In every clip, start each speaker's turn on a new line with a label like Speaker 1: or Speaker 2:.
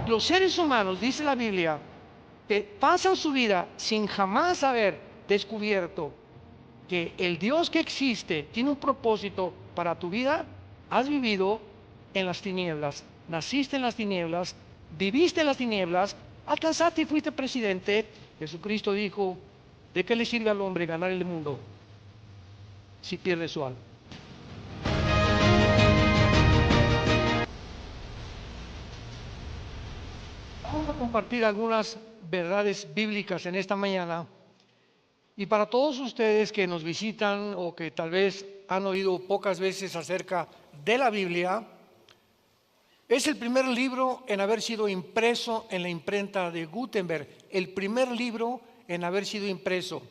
Speaker 1: Los seres humanos, dice la Biblia, que pasan su vida sin jamás haber descubierto que el Dios que existe tiene un propósito para tu vida. Has vivido en las tinieblas, naciste en las tinieblas, viviste en las tinieblas, alcanzaste y fuiste presidente. Jesucristo dijo: ¿de qué le sirve al hombre ganar el mundo si pierde su alma? Vamos a compartir algunas verdades bíblicas en esta mañana. Y para todos ustedes que nos visitan o que tal vez han oído pocas veces acerca de la Biblia, es el primer libro en haber sido impreso en la imprenta de Gutenberg, el primer libro en haber sido impreso.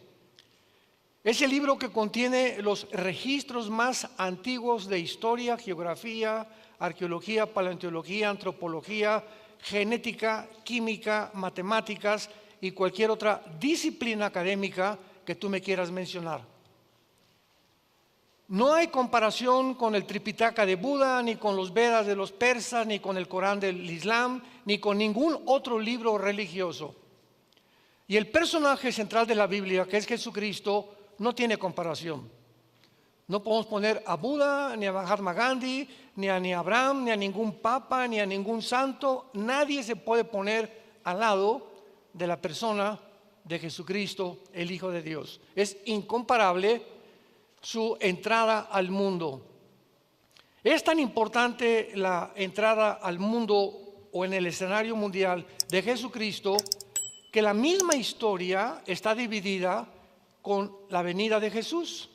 Speaker 1: Es el libro que contiene los registros más antiguos de historia, geografía, arqueología, paleontología, antropología, genética, química, matemáticas y cualquier otra disciplina académica que tú me quieras mencionar. No hay comparación con el Tripitaka de Buda, ni con los Vedas de los persas, ni con el Corán del Islam, ni con ningún otro libro religioso. Y el personaje central de la Biblia, que es Jesucristo, no tiene comparación. No podemos poner a Buda, ni a Mahatma Gandhi, ni a Abraham, ni a ningún papa, ni a ningún santo. Nadie se puede poner al lado de la persona de Jesucristo, el Hijo de Dios. Es incomparable su entrada al mundo. Es tan importante la entrada al mundo o en el escenario mundial de Jesucristo que la misma historia está dividida con la venida de Jesús.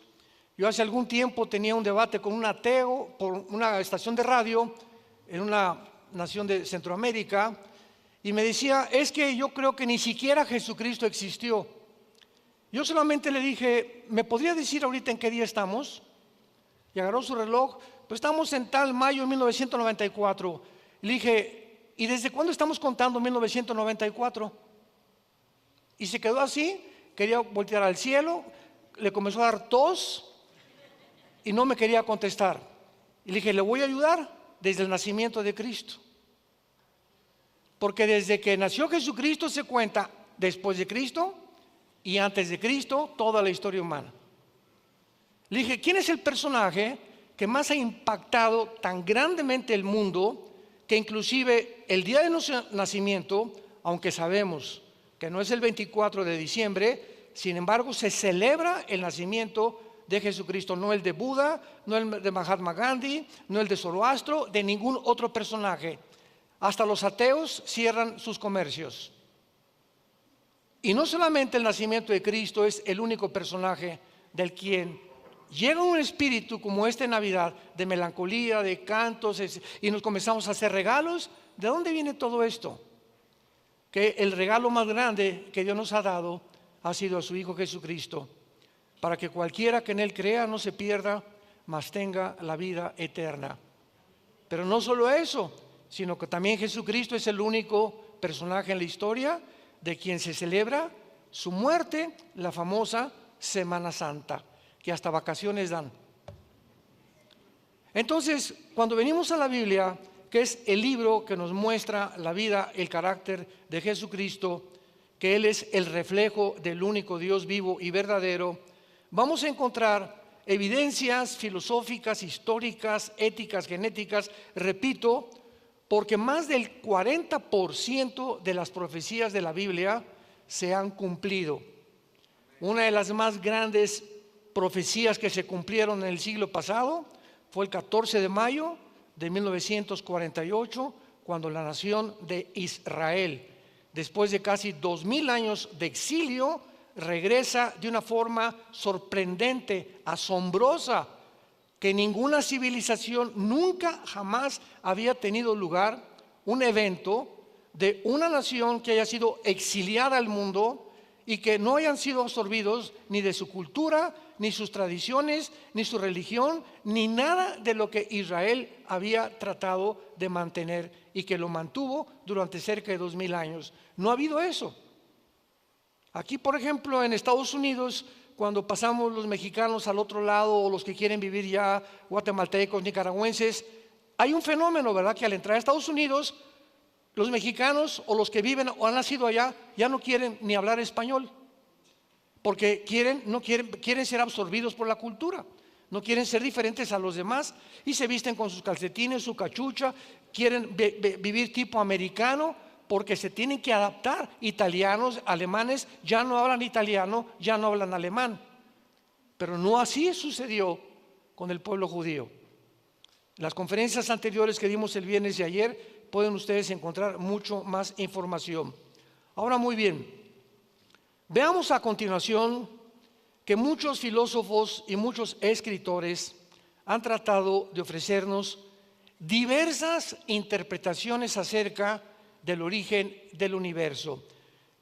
Speaker 1: Yo hace algún tiempo tenía un debate con un ateo por una estación de radio en una nación de Centroamérica y me decía: es que yo creo que ni siquiera Jesucristo existió. Yo solamente le dije: ¿me podría decir ahorita en qué día estamos? Y agarró su reloj. Pues estamos en tal mayo de 1994. Le dije: ¿y desde cuándo estamos contando 1994? Y se quedó así, quería voltear al cielo, le comenzó a dar tos y no me quería contestar. Y le dije: le voy a ayudar desde el nacimiento de Cristo. Porque desde que nació Jesucristo se cuenta después de Cristo y antes de Cristo toda la historia humana. Le dije: ¿quién es el personaje que más ha impactado tan grandemente el mundo que inclusive el día de nuestro nacimiento, aunque sabemos que no es el 24 de diciembre, sin embargo se celebra el nacimiento de Jesucristo, no el de Buda, no el de Mahatma Gandhi, no el de Zoroastro, de ningún otro personaje? Hasta los ateos cierran sus comercios. Y no solamente el nacimiento de Cristo es el único personaje del quien llega un espíritu como este en Navidad, de melancolía, de cantos, y nos comenzamos a hacer regalos. ¿De dónde viene todo esto? Que el regalo más grande que Dios nos ha dado ha sido a su Hijo Jesucristo, para que cualquiera que en Él crea no se pierda, mas tenga la vida eterna. Pero no solo eso, sino que también Jesucristo es el único personaje en la historia de quien se celebra su muerte, la famosa Semana Santa, que hasta vacaciones dan. Entonces, cuando venimos a la Biblia, que es el libro que nos muestra la vida, el carácter de Jesucristo, que Él es el reflejo del único Dios vivo y verdadero, vamos a encontrar evidencias filosóficas, históricas, éticas, genéticas, repito, porque más del 40% de las profecías de la Biblia se han cumplido. Una de las más grandes profecías que se cumplieron en el siglo pasado fue el 14 de mayo de 1948, cuando la nación de Israel, después de casi 2000 años de exilio, regresa de una forma sorprendente, asombrosa, que ninguna civilización nunca jamás había tenido lugar, un evento de una nación que haya sido exiliada al mundo y que no hayan sido absorbidos ni de su cultura, ni sus tradiciones, ni su religión, ni nada de lo que Israel había tratado de mantener y que lo mantuvo durante cerca de 2000 años. No ha habido eso. Aquí, por ejemplo, en Estados Unidos, cuando pasamos los mexicanos al otro lado o los que quieren vivir ya, guatemaltecos, nicaragüenses, hay un fenómeno, ¿verdad? Que al entrar a Estados Unidos, Los mexicanos o los que viven o han nacido allá ya no quieren ni hablar español, porque quieren ser absorbidos por la cultura, no quieren ser diferentes a los demás y se visten con sus calcetines, su cachucha, quieren vivir tipo americano porque se tienen que adaptar. Italianos, alemanes ya no hablan italiano, ya no hablan alemán, pero no así sucedió con el pueblo judío. En las conferencias anteriores que dimos el viernes y ayer pueden ustedes encontrar mucho más información. Ahora, muy bien, veamos a continuación que muchos filósofos y muchos escritores han tratado de ofrecernos diversas interpretaciones acerca del origen del universo.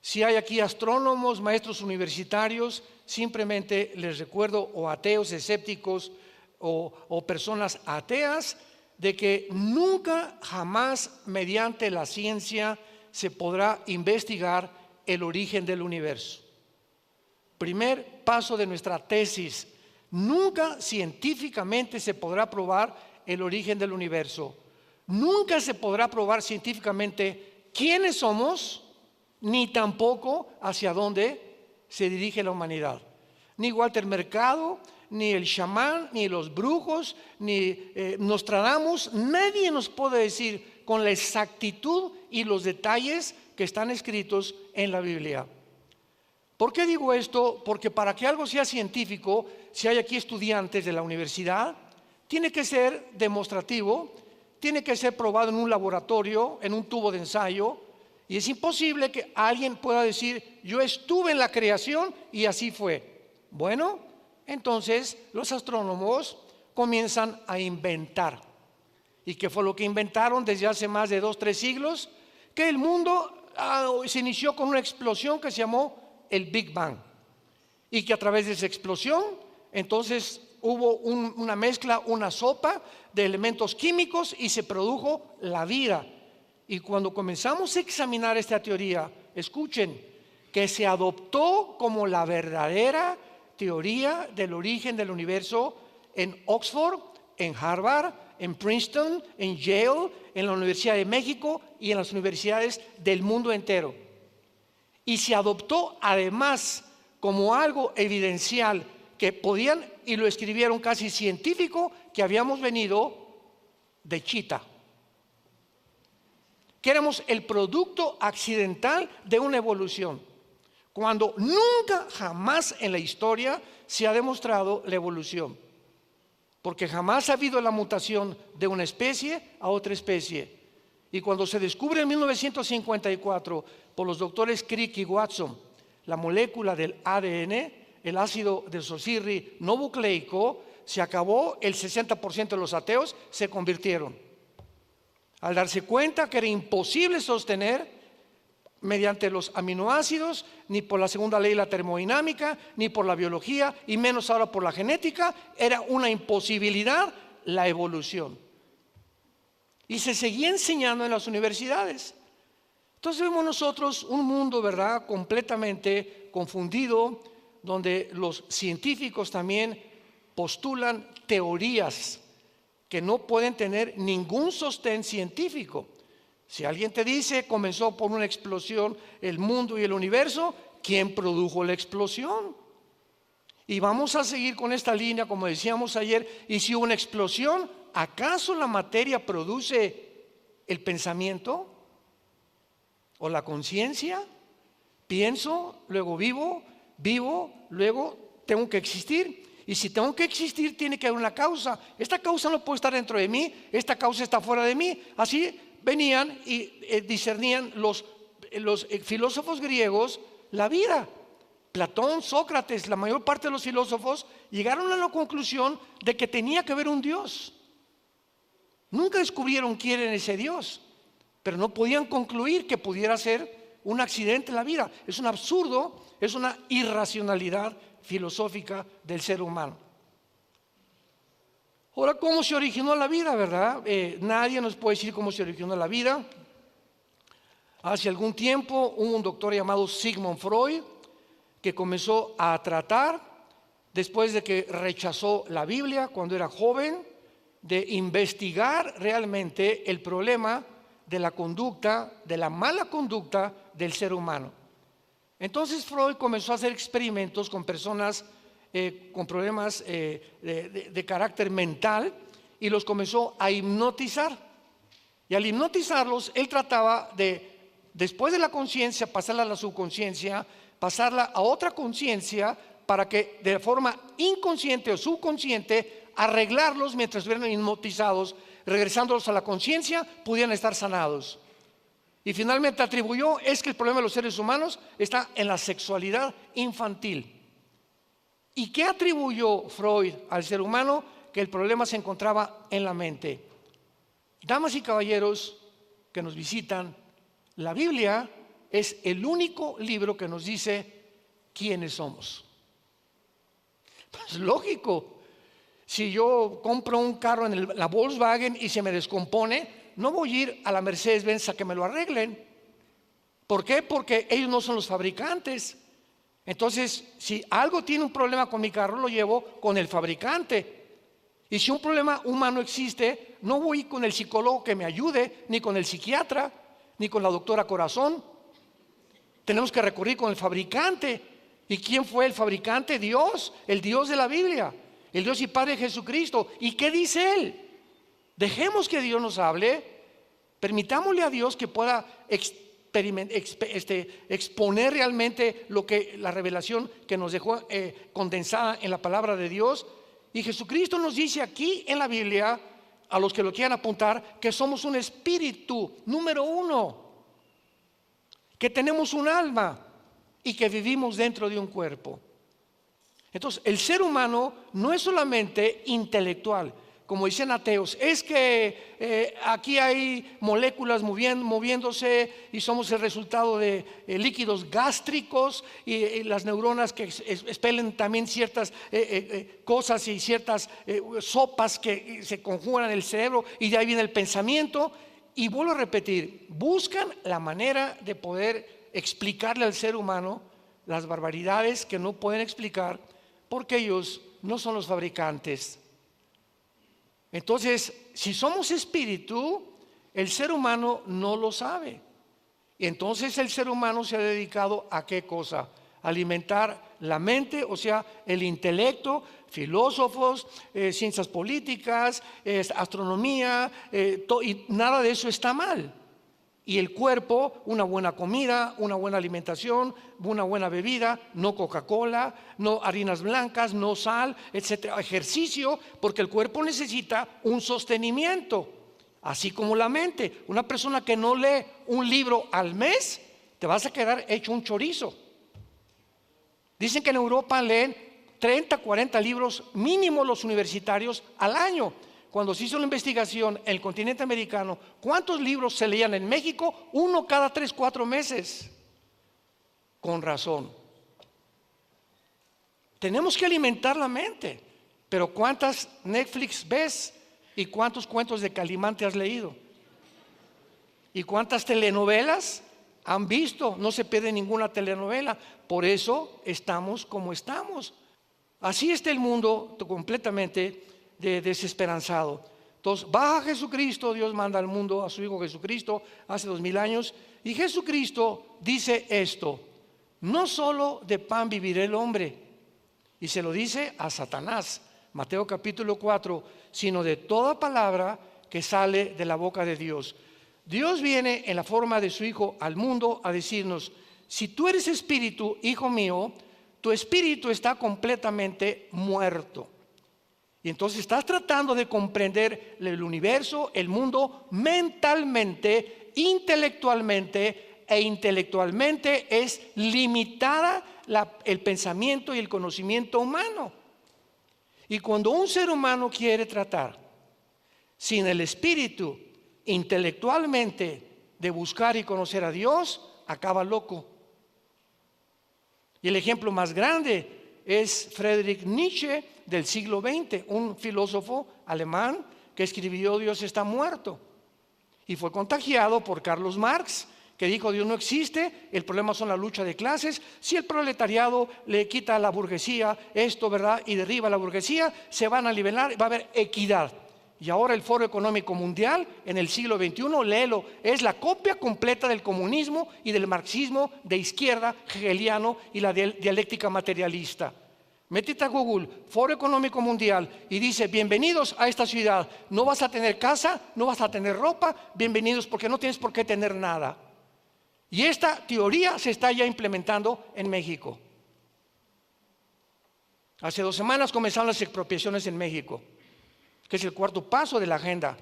Speaker 1: Si hay aquí astrónomos, maestros universitarios, simplemente les recuerdo, o ateos, escépticos o personas ateas, de que nunca jamás mediante la ciencia se podrá investigar el origen del universo. Primer paso de nuestra tesis: nunca científicamente se podrá probar el origen del universo. Nunca se podrá probar científicamente quiénes somos, ni tampoco hacia dónde se dirige la humanidad. Ni Walter Mercado, ni el chamán, ni los brujos, ni Nostradamus, nadie nos puede decir con la exactitud y los detalles que están escritos en la Biblia. ¿Por qué digo esto? Porque para que algo sea científico, si hay aquí estudiantes de la universidad, tiene que ser demostrativo, tiene que ser probado en un laboratorio, en un tubo de ensayo, y es imposible que alguien pueda decir: yo estuve en la creación y así fue. Bueno, entonces los astrónomos comienzan a inventar. ¿Y qué fue lo que inventaron desde hace más de 2-3 siglos? Que el mundo se inició con una explosión que se llamó el Big Bang, y que a través de esa explosión entonces hubo una mezcla, una sopa de elementos químicos y se produjo la vida. Y cuando comenzamos a examinar esta teoría, escuchen, que se adoptó como la verdadera teoría del origen del universo en Oxford, en Harvard, en Princeton, en Yale, en la Universidad de México y en las universidades del mundo entero. Y se adoptó además como algo evidencial que podían, y lo escribieron casi científico, que habíamos venido de Chita, que éramos el producto accidental de una evolución, cuando nunca jamás en la historia se ha demostrado la evolución, porque jamás ha habido la mutación de una especie a otra especie. Y cuando se descubre en 1954 por los doctores Crick y Watson la molécula del ADN, el ácido desoxirribonucleico, se acabó. El 60% de los ateos se convirtieron al darse cuenta que era imposible sostener mediante los aminoácidos, ni por la segunda ley de la termodinámica, ni por la biología, y menos ahora por la genética. Era una imposibilidad la evolución. Y se seguía enseñando en las universidades. Entonces vemos nosotros un mundo, ¿verdad?, completamente confundido, donde los científicos también postulan teorías que no pueden tener ningún sostén científico. Si alguien te dice comenzó por una explosión el mundo y el universo, ¿quién produjo la explosión? Y vamos a seguir con esta línea, como decíamos ayer. Y si hubo una explosión, ¿acaso la materia produce el pensamiento o la conciencia? Pienso, luego vivo, luego tengo que existir. Y si tengo que existir, tiene que haber una causa. Esta causa no puede estar dentro de mí, esta causa está fuera de mí. Así venían y discernían los filósofos griegos la vida. Platón, Sócrates, la mayor parte de los filósofos llegaron a la conclusión de que tenía que haber un Dios. Nunca descubrieron quién era ese Dios, pero no podían concluir que pudiera ser un accidente en la vida. Es un absurdo, es una irracionalidad filosófica del ser humano. Ahora, ¿cómo se originó la vida, verdad? Nadie nos puede decir cómo se originó la vida. Hace algún tiempo hubo un doctor llamado Sigmund Freud que comenzó a tratar, después de que rechazó la Biblia cuando era joven, de investigar realmente el problema de la conducta, de la mala conducta del ser humano. Entonces Freud comenzó a hacer experimentos con personas con problemas de carácter mental y los comenzó a hipnotizar. Y al hipnotizarlos, él trataba de, después de la conciencia, pasarla a la subconsciencia, pasarla a otra conciencia, para que de forma inconsciente o subconsciente arreglarlos mientras estuvieran hipnotizados, regresándolos a la conciencia, pudieran estar sanados. Y finalmente atribuyó es que el problema de los seres humanos está en la sexualidad infantil. ¿Y qué atribuyó Freud al ser humano? Que el problema se encontraba en la mente. Damas y caballeros que nos visitan, la Biblia es el único libro que nos dice quiénes somos. Pues lógico, si yo compro un carro en la Volkswagen y se me descompone, no voy a ir a la Mercedes-Benz a que me lo arreglen. ¿Por qué? Porque ellos no son los fabricantes. Entonces, si algo tiene un problema con mi carro, lo llevo con el fabricante. Y si un problema humano existe, no voy con el psicólogo que me ayude, ni con el psiquiatra, ni con la doctora Corazón. Tenemos que recurrir con el fabricante. ¿Y quién fue el fabricante? Dios, el Dios de la Biblia, el Dios y Padre Jesucristo. ¿Y qué dice Él? Dejemos que Dios nos hable, permitámosle a Dios que pueda exponer realmente lo que la revelación que nos dejó condensada en la palabra de Dios. Y Jesucristo nos dice aquí en la Biblia, a los que lo quieran apuntar, que somos un espíritu, número uno, que tenemos un alma y que vivimos dentro de un cuerpo. Entonces, el ser humano no es solamente intelectual, como dicen ateos, es que aquí hay moléculas moviéndose y somos el resultado de líquidos gástricos y las neuronas que expelen también ciertas cosas y ciertas sopas que se conjugan en el cerebro y de ahí viene el pensamiento. Y vuelvo a repetir, buscan la manera de poder explicarle al ser humano las barbaridades que no pueden explicar porque ellos no son los fabricantes. Entonces, si somos espíritu, el ser humano no lo sabe. Y entonces el ser humano se ha dedicado a ¿qué cosa? Alimentar la mente, o sea, el intelecto, filósofos, ciencias políticas, astronomía, y nada de eso está mal. Y el cuerpo, una buena comida, una buena alimentación, una buena bebida, no Coca-Cola, no harinas blancas, no sal, etcétera. Ejercicio, porque el cuerpo necesita un sostenimiento, así como la mente. Una persona que no lee un libro al mes, te vas a quedar hecho un chorizo. Dicen que en Europa leen 30, 40 libros mínimo los universitarios al año. Cuando se hizo la investigación en el continente americano, ¿cuántos libros se leían en México? Uno cada 3, 4 meses. Con razón. Tenemos que alimentar la mente. Pero ¿cuántas Netflix ves? ¿Y cuántos cuentos de Calimán te has leído? ¿Y cuántas telenovelas han visto? No se pierde ninguna telenovela. Por eso estamos como estamos. Así está el mundo completamente desesperanzado. Entonces baja Jesucristo, Dios manda al mundo a su Hijo Jesucristo hace 2000 años y Jesucristo dice esto: no solo de pan vivirá el hombre, y se lo dice a Satanás, Mateo capítulo 4, sino de toda palabra que sale de la boca de Dios. Dios viene en la forma de su Hijo al mundo a decirnos: si tú eres espíritu, hijo mío, tu espíritu está completamente muerto. Y entonces estás tratando de comprender el universo, el mundo, mentalmente, intelectualmente, e intelectualmente es limitada el pensamiento y el conocimiento humano. Y cuando un ser humano quiere tratar sin el espíritu intelectualmente de buscar y conocer a Dios, acaba loco. Y el ejemplo más grande es Friedrich Nietzsche del siglo XX, un filósofo alemán que escribió Dios está muerto y fue contagiado por Carlos Marx, que dijo Dios no existe, el problema son la lucha de clases. Si el proletariado le quita a la burguesía esto, ¿verdad? Y derriba a la burguesía, se van a nivelar, va a haber equidad. Y ahora el Foro Económico Mundial en el siglo XXI, léelo, es la copia completa del comunismo y del marxismo de izquierda hegeliano y la dialéctica materialista. Métete a Google, Foro Económico Mundial, y dice: bienvenidos a esta ciudad, no vas a tener casa, no vas a tener ropa, bienvenidos porque no tienes por qué tener nada. Y esta teoría se está ya implementando en México. Hace 2 semanas comenzaron las expropiaciones en México, que es el cuarto paso de la agenda.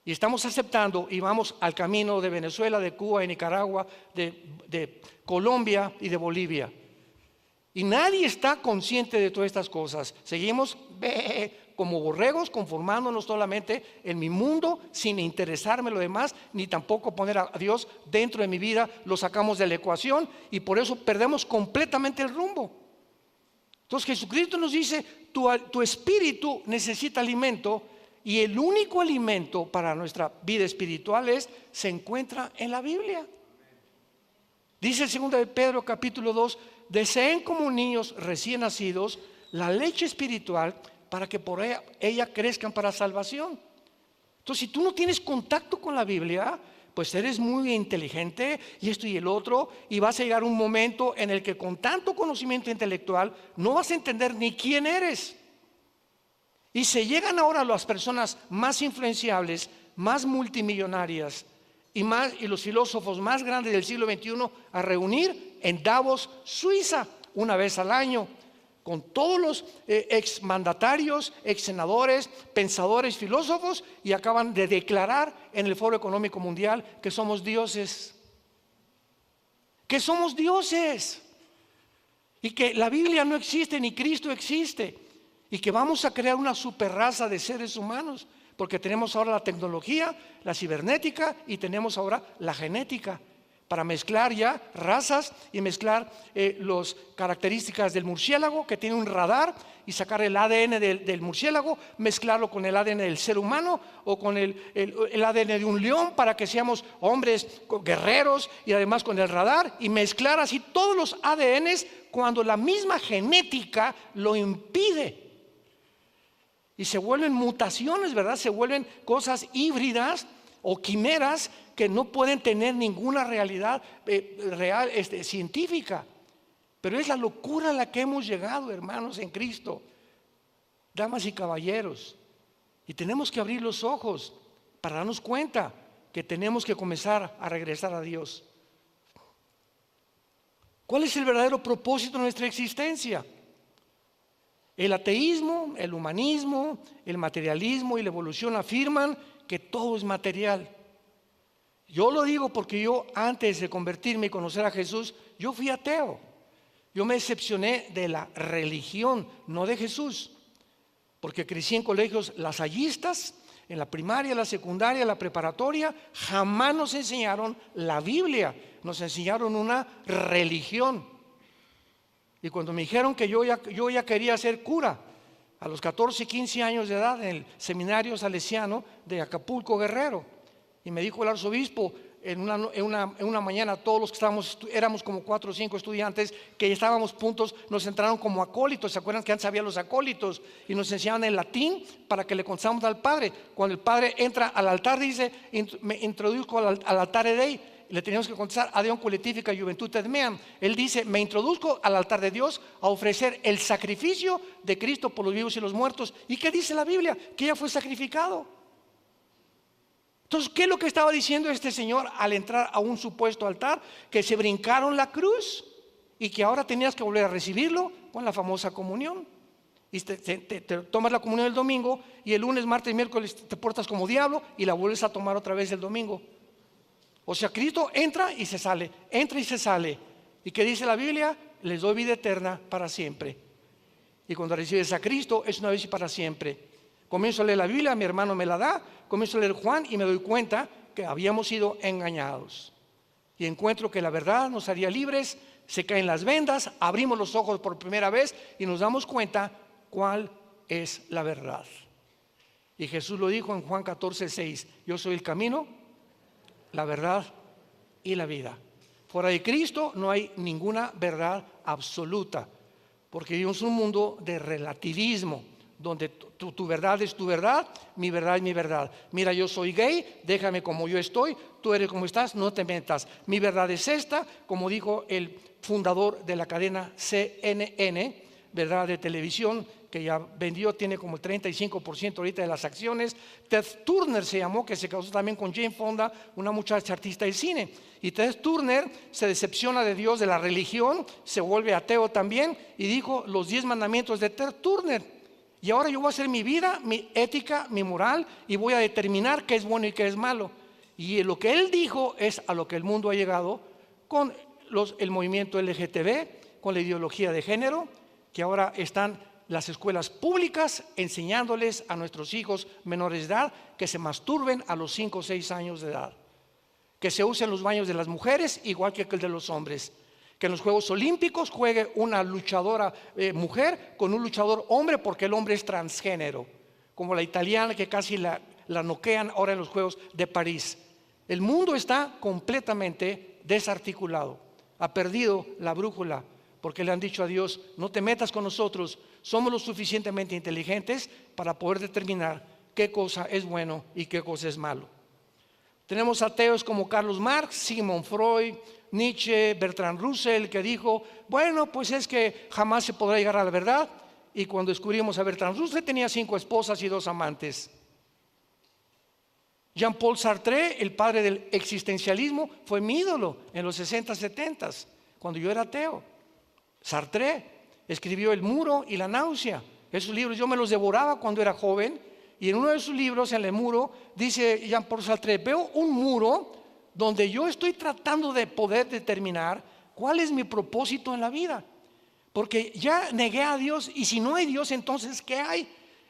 Speaker 1: Y estamos aceptando y vamos al camino de Venezuela, de Cuba, de Nicaragua, de Colombia y de Bolivia. Y nadie está consciente de todas estas cosas. Seguimos como borregos, conformándonos solamente en mi mundo, sin interesarme lo demás, ni tampoco poner a Dios dentro de mi vida. Lo sacamos de la ecuación y por eso perdemos completamente el rumbo. Entonces Jesucristo nos dice: tu espíritu necesita alimento, y el único alimento para nuestra vida espiritual se encuentra en la Biblia. Dice el 2 de Pedro capítulo 2: deseen como niños recién nacidos la leche espiritual, para que por ella crezcan para salvación. Entonces, si tú no tienes contacto con la Biblia, pues eres muy inteligente y esto y el otro, y vas a llegar un momento en el que con tanto conocimiento intelectual no vas a entender ni quién eres. Y se llegan ahora las personas más influenciables, más multimillonarias y los filósofos más grandes del siglo XXI a reunir en Davos, Suiza, una vez al año, con todos los exmandatarios, exsenadores, pensadores, filósofos, y acaban de declarar en el Foro Económico Mundial que somos dioses. Que somos dioses. Y que la Biblia no existe ni Cristo existe. Y que vamos a crear una superraza de seres humanos, porque tenemos ahora la tecnología, la cibernética, y tenemos ahora la genética, para mezclar ya razas y mezclar las características del murciélago, que tiene un radar, y sacar el ADN del murciélago, mezclarlo con el ADN del ser humano o con el ADN de un león, para que seamos hombres guerreros, y además con el radar, y mezclar así todos los ADNs cuando la misma genética lo impide. Y se vuelven mutaciones, ¿verdad? Se vuelven cosas híbridas o quimeras que no pueden tener ninguna realidad real, científica. Pero es la locura a la que hemos llegado, hermanos, en Cristo, damas y caballeros. Y tenemos que abrir los ojos para darnos cuenta que tenemos que comenzar a regresar a Dios. ¿Cuál es el verdadero propósito de nuestra existencia? El ateísmo, el humanismo, el materialismo y la evolución afirman que todo es material. Yo lo digo porque yo, antes de convertirme y conocer a Jesús, yo fui ateo. Yo me decepcioné de la religión, no de Jesús, porque crecí en colegios lasallistas, en la primaria, la secundaria, la preparatoria. Jamás nos enseñaron la Biblia, nos enseñaron una religión. Y cuando me dijeron que yo ya quería ser cura, a los 14 y 15 años de edad, en el seminario salesiano de Acapulco, Guerrero, y me dijo el arzobispo en una mañana, todos los que éramos como 4 o 5 estudiantes, que estábamos puntos, nos entraron como acólitos. ¿Se acuerdan que antes había los acólitos? Y nos enseñaban el latín para que le contáramos al padre. Cuando el padre entra al altar, dice: me introduzco al altare Dei. Le teníamos que contestar: Adeum collectifica juventutem meam. Él dice: me introduzco al altar de Dios a ofrecer el sacrificio de Cristo por los vivos y los muertos. ¿Y qué dice la Biblia? Que ya fue sacrificado. Entonces, ¿qué es lo que estaba diciendo este señor al entrar a un supuesto altar? Que se brincaron la cruz y que ahora tenías que volver a recibirlo con la famosa comunión. Y te tomas la comunión el domingo, y el lunes, martes y miércoles te portas como diablo y la vuelves a tomar otra vez el domingo. O sea, Cristo entra y se sale, entra y se sale. ¿Y qué dice la Biblia? Les doy vida eterna para siempre. Y cuando recibes a Cristo es una vez y para siempre. Comienzo a leer la Biblia, mi hermano me la da, comienzo a leer Juan y me doy cuenta que habíamos sido engañados. Y encuentro que la verdad nos haría libres, se caen las vendas, abrimos los ojos por primera vez y nos damos cuenta cuál es la verdad. Y Jesús lo dijo en Juan 14:6: yo soy el camino, la verdad y la vida. Fuera de Cristo no hay ninguna verdad absoluta, porque vivimos un mundo de relativismo, donde tu verdad es tu verdad, mi verdad es mi verdad. Mira, yo soy gay, déjame como yo estoy, tú eres como estás, no te metas. Mi verdad es esta, como dijo el fundador de la cadena CNN, verdad, de televisión, que ya vendió, tiene como el 35% ahorita de las acciones. Ted Turner se llamó, que se casó también con Jane Fonda, una muchacha artista de cine. Y Ted Turner se decepciona de Dios, de la religión, se vuelve ateo también y dijo los 10 mandamientos de Ted Turner. Y ahora yo voy a hacer mi vida, mi ética, mi moral, y voy a determinar qué es bueno y qué es malo. Y lo que él dijo es a lo que el mundo ha llegado con el movimiento LGTB, con la ideología de género, que ahora están las escuelas públicas enseñándoles a nuestros hijos menores de edad que se masturben a los 5 o 6 años de edad, que se usen los baños de las mujeres igual que el de los hombres, que en los Juegos Olímpicos juegue una luchadora mujer con un luchador hombre porque el hombre es transgénero, como la italiana que casi la noquean ahora en los Juegos de París. El mundo está completamente desarticulado, ha perdido la brújula, porque le han dicho a Dios, no te metas con nosotros, somos lo suficientemente inteligentes para poder determinar qué cosa es bueno y qué cosa es malo. Tenemos ateos como Carlos Marx, Sigmund Freud, Nietzsche, Bertrand Russell, que dijo, bueno, pues es que jamás se podrá llegar a la verdad. Y cuando descubrimos a Bertrand Russell tenía 5 esposas y 2 amantes. Jean-Paul Sartre, el padre del existencialismo, fue mi ídolo en los 60, 70, cuando yo era ateo. Sartre escribió El muro y la náusea. Esos libros yo me los devoraba cuando era joven. Y en uno de sus libros, en el muro, dice Jean-Paul Sartre, veo un muro donde yo estoy tratando de poder determinar cuál es mi propósito en la vida. Porque ya negué a Dios y si no hay Dios, entonces ¿qué hay?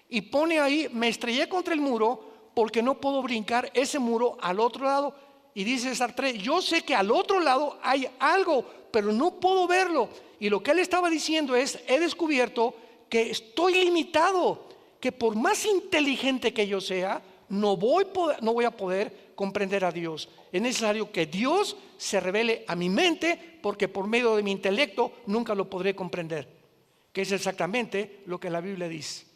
Speaker 1: Y pone ahí, me estrellé contra el muro porque no puedo brincar ese muro al otro lado. Y dice Sartre, yo sé que al otro lado hay algo, pero no puedo verlo. Y lo que él estaba diciendo es, he descubierto que estoy limitado, que por más inteligente que yo sea, no voy a poder comprender a Dios. Es necesario que Dios se revele a mi mente, porque por medio de mi intelecto nunca lo podré comprender, que es exactamente lo que la Biblia dice.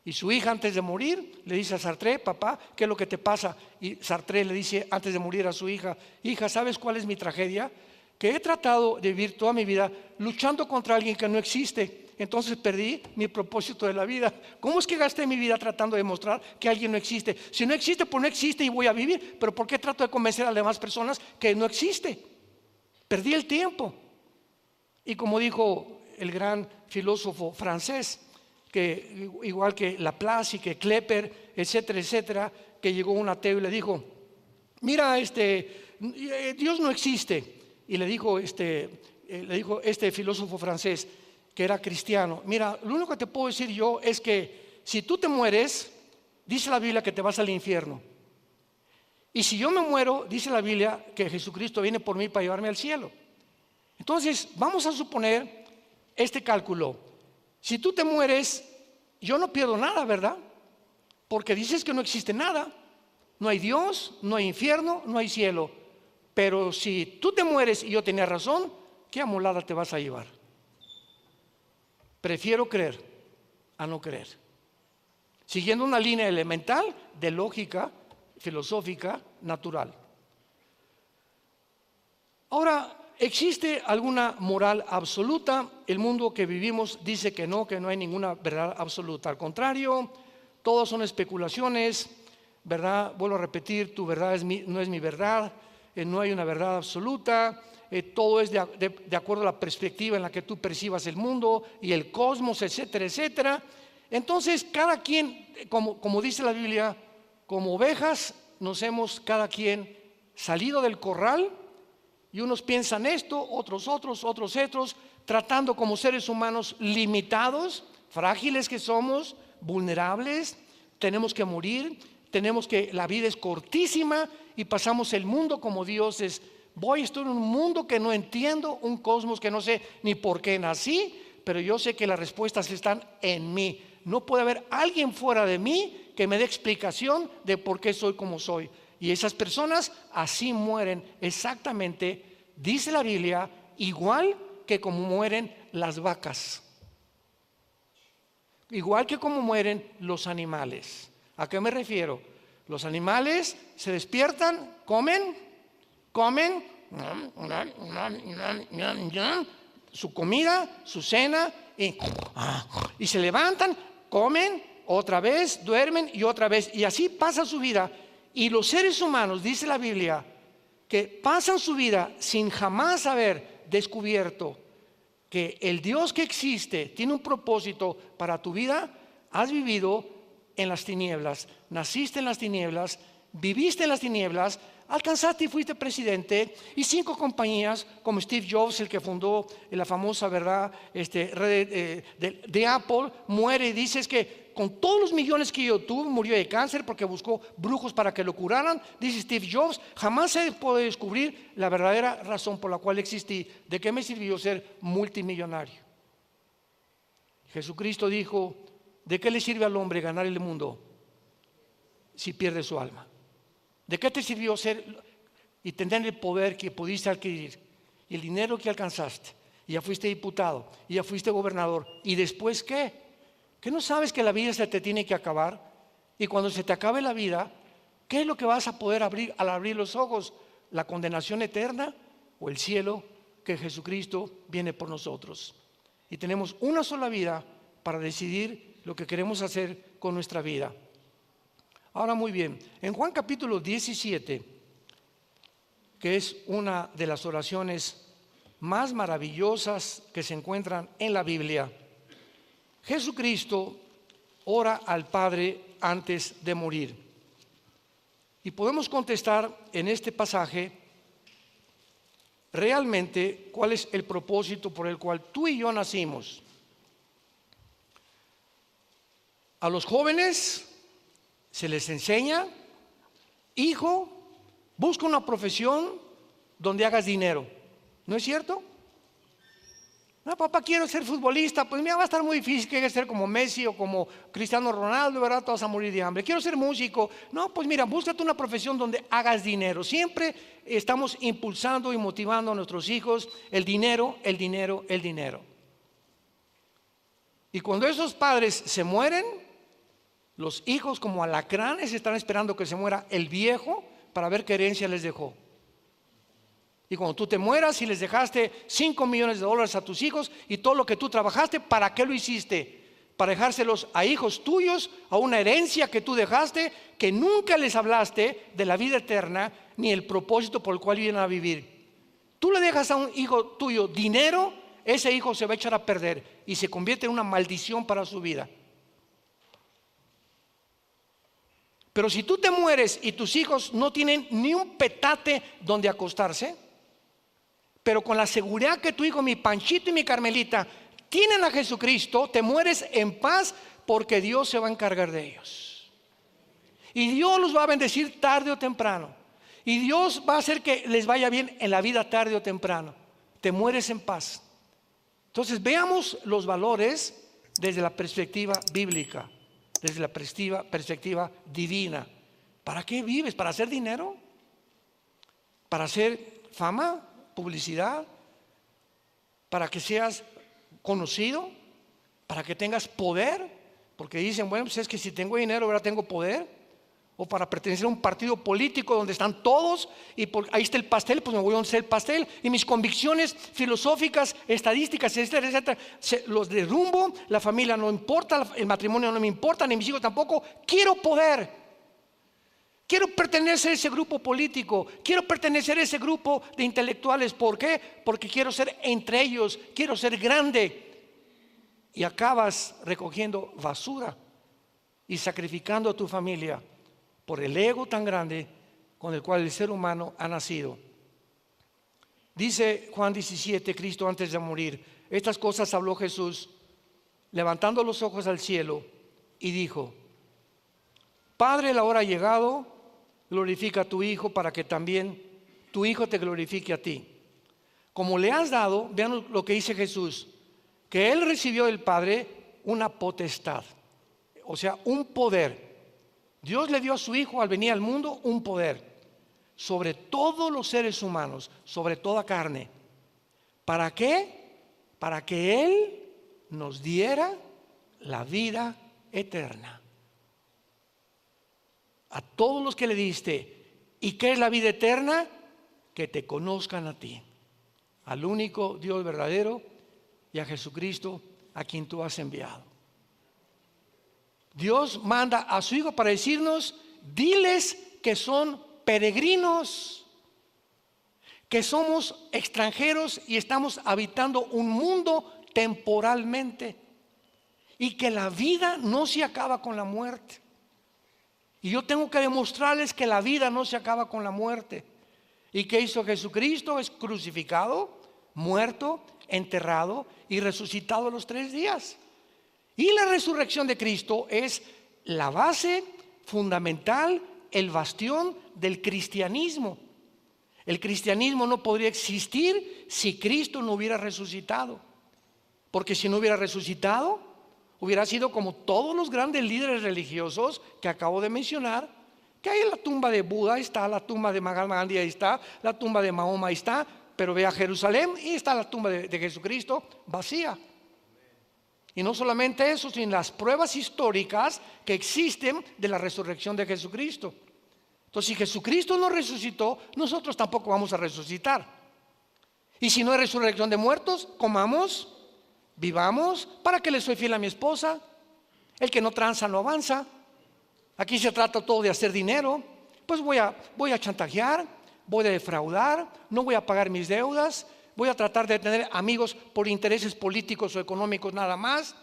Speaker 1: Y su hija antes de morir le dice a Sartre, papá, ¿qué es lo que te pasa? Y Sartre le dice antes de morir a su hija, hija, ¿sabes cuál es mi tragedia? Que he tratado de vivir toda mi vida luchando contra alguien que no existe. Entonces perdí mi propósito de la vida. ¿Cómo es que gasté mi vida tratando de demostrar que alguien no existe? Si no existe, pues no existe y voy a vivir. Pero ¿por qué trato de convencer a las demás personas que no existe? Perdí el tiempo. Y como dijo el gran filósofo francés, que igual que Laplace y que Klepper, etcétera, etcétera, que llegó un ateo y le dijo, mira, Dios no existe. Y le dijo este filósofo francés, que era cristiano, mira, lo único que te puedo decir yo es que si tú te mueres, dice la Biblia que te vas al infierno. Y si yo me muero, dice la Biblia que Jesucristo viene por mí para llevarme al cielo. Entonces, vamos a suponer este cálculo. Si tú te mueres, yo no pierdo nada, ¿verdad? Porque dices que no existe nada. No hay Dios, no hay infierno, no hay cielo. Pero si tú te mueres y yo tenía razón, ¿qué amolada te vas a llevar? Prefiero creer a no creer. Siguiendo una línea elemental de lógica filosófica natural. Ahora, ¿existe alguna moral absoluta? El mundo que vivimos dice que no hay ninguna verdad absoluta. Al contrario, todas son especulaciones, ¿verdad? Vuelvo a repetir, tu verdad no es mi verdad, no hay una verdad absoluta. Todo es de acuerdo a la perspectiva en la que tú percibas el mundo y el cosmos, etcétera, etcétera. Entonces, cada quien, como dice la Biblia, como ovejas nos hemos cada quien salido del corral, y unos piensan esto, otros, tratando como seres humanos limitados, frágiles que somos, vulnerables, tenemos que morir, la vida es cortísima y pasamos el mundo como dioses. Estoy en un mundo que no entiendo, un cosmos que no sé ni por qué nací, pero yo sé que las respuestas están en mí. No puede haber alguien fuera de mí que me dé explicación de por qué soy como soy. Y esas personas así mueren exactamente, dice la Biblia, igual que como mueren las vacas. igual que como mueren los animales. ¿A qué me refiero? Los animales se despiertan, comen su comida, su cena, y se levantan, comen, otra vez, duermen y otra vez, y así pasa su vida. Y los seres humanos, dice la Biblia, que pasan su vida sin jamás haber descubierto que el Dios que existe tiene un propósito para tu vida. Has vivido en las tinieblas, naciste en las tinieblas, viviste en las tinieblas, alcanzaste y fuiste presidente, y 5 compañías como Steve Jobs, el que fundó la famosa red de Apple, muere y dices que con todos los millones que yo tuve, murió de cáncer porque buscó brujos para que lo curaran. Dice Steve Jobs, jamás se puede descubrir la verdadera razón por la cual existí. ¿De qué me sirvió ser multimillonario? Jesucristo dijo, ¿de qué le sirve al hombre ganar el mundo si pierde su alma? ¿De qué te sirvió ser y tener el poder que pudiste adquirir y el dinero que alcanzaste? Y ya fuiste diputado, y ya fuiste gobernador. ¿Y después qué? ¿Que no sabes que la vida se te tiene que acabar? Y cuando se te acabe la vida, ¿qué es lo que vas a poder abrir al abrir los ojos? ¿La condenación eterna o el cielo que Jesucristo viene por nosotros? Y tenemos una sola vida para decidir lo que queremos hacer con nuestra vida. Ahora muy bien, en Juan capítulo 17, que es una de las oraciones más maravillosas que se encuentran en la Biblia, Jesucristo ora al Padre antes de morir. Y podemos contestar en este pasaje realmente cuál es el propósito por el cual tú y yo nacimos. A los jóvenes se les enseña, hijo, busca una profesión donde hagas dinero. ¿No es cierto? No, papá, quiero ser futbolista. Pues mira, va a estar muy difícil, que ser como Messi o como Cristiano Ronaldo, ¿verdad? Te vas a morir de hambre. Quiero ser músico. No, pues mira, búscate una profesión donde hagas dinero. Siempre estamos impulsando y motivando a nuestros hijos el dinero, el dinero, el dinero. Y cuando esos padres se mueren, los hijos como alacranes están esperando que se muera el viejo para ver qué herencia les dejó. Y cuando tú te mueras y les dejaste $5 millones a tus hijos y todo lo que tú trabajaste, ¿para qué lo hiciste? Para dejárselos a hijos tuyos, a una herencia que tú dejaste, que nunca les hablaste de la vida eterna ni el propósito por el cual vienen a vivir. Tú le dejas a un hijo tuyo dinero, ese hijo se va a echar a perder y se convierte en una maldición para su vida. Pero si tú te mueres y tus hijos no tienen ni un petate donde acostarse, pero con la seguridad que tu hijo, mi Panchito y mi Carmelita, tienen a Jesucristo, te mueres en paz porque Dios se va a encargar de ellos. Y Dios los va a bendecir tarde o temprano. Y Dios va a hacer que les vaya bien en la vida tarde o temprano. Te mueres en paz. Entonces veamos los valores desde la perspectiva bíblica, desde la perspectiva divina. ¿Para qué vives? ¿Para hacer dinero? ¿Para hacer fama? ¿Publicidad? ¿Para que seas conocido? ¿Para que tengas poder? Porque dicen, bueno, pues es que si tengo dinero, ahora tengo poder. O para pertenecer a un partido político donde están todos y ahí está el pastel, pues me voy a hacer el pastel. Y mis convicciones filosóficas, estadísticas, etcétera, etcétera, los derrumbo. La familia no importa, el matrimonio no me importa, ni mis hijos tampoco. Quiero poder. Quiero pertenecer a ese grupo político, quiero pertenecer a ese grupo de intelectuales. ¿Por qué? Porque quiero ser entre ellos, quiero ser grande. Y acabas recogiendo basura y sacrificando a tu familia por el ego tan grande con el cual el ser humano ha nacido. Dice Juan 17, Cristo antes de morir, estas cosas habló Jesús, levantando los ojos al cielo, y dijo: Padre, la hora ha llegado, glorifica a tu Hijo para que también tu Hijo te glorifique a ti. Como le has dado, vean lo que dice Jesús, que Él recibió del Padre una potestad, o sea, un poder. Dios le dio a su Hijo al venir al mundo un poder sobre todos los seres humanos, sobre toda carne. ¿Para qué? Para que Él nos diera la vida eterna. A todos los que le diste. ¿Y qué es la vida eterna? Que te conozcan a ti, al único Dios verdadero, y a Jesucristo, a quien tú has enviado. Dios manda a su Hijo para decirnos: diles que son peregrinos, que somos extranjeros y estamos habitando un mundo temporalmente, y que la vida no se acaba con la muerte. Y yo tengo que demostrarles que la vida no se acaba con la muerte. ¿Y qué hizo Jesucristo? Es crucificado, muerto, enterrado y resucitado a los 3 días. Y la resurrección de Cristo es la base fundamental, el bastión del cristianismo. El cristianismo no podría existir si Cristo no hubiera resucitado. Porque si no hubiera resucitado, hubiera sido como todos los grandes líderes religiosos que acabo de mencionar, que hay en la tumba de Buda, ahí está la tumba de Mahatma Gandhi, ahí está la tumba de Mahoma, ahí está, pero ve a Jerusalén y está la tumba de Jesucristo vacía. Y no solamente eso, sino las pruebas históricas que existen de la resurrección de Jesucristo. Entonces, si Jesucristo no resucitó, nosotros tampoco vamos a resucitar. Y si no hay resurrección de muertos, comamos, vivamos. ¿Para qué le soy fiel a mi esposa? El que no tranza no avanza. Aquí se trata todo de hacer dinero. Pues voy a chantajear, voy a defraudar, no voy a pagar mis deudas, voy a tratar de tener amigos por intereses políticos o económicos nada más.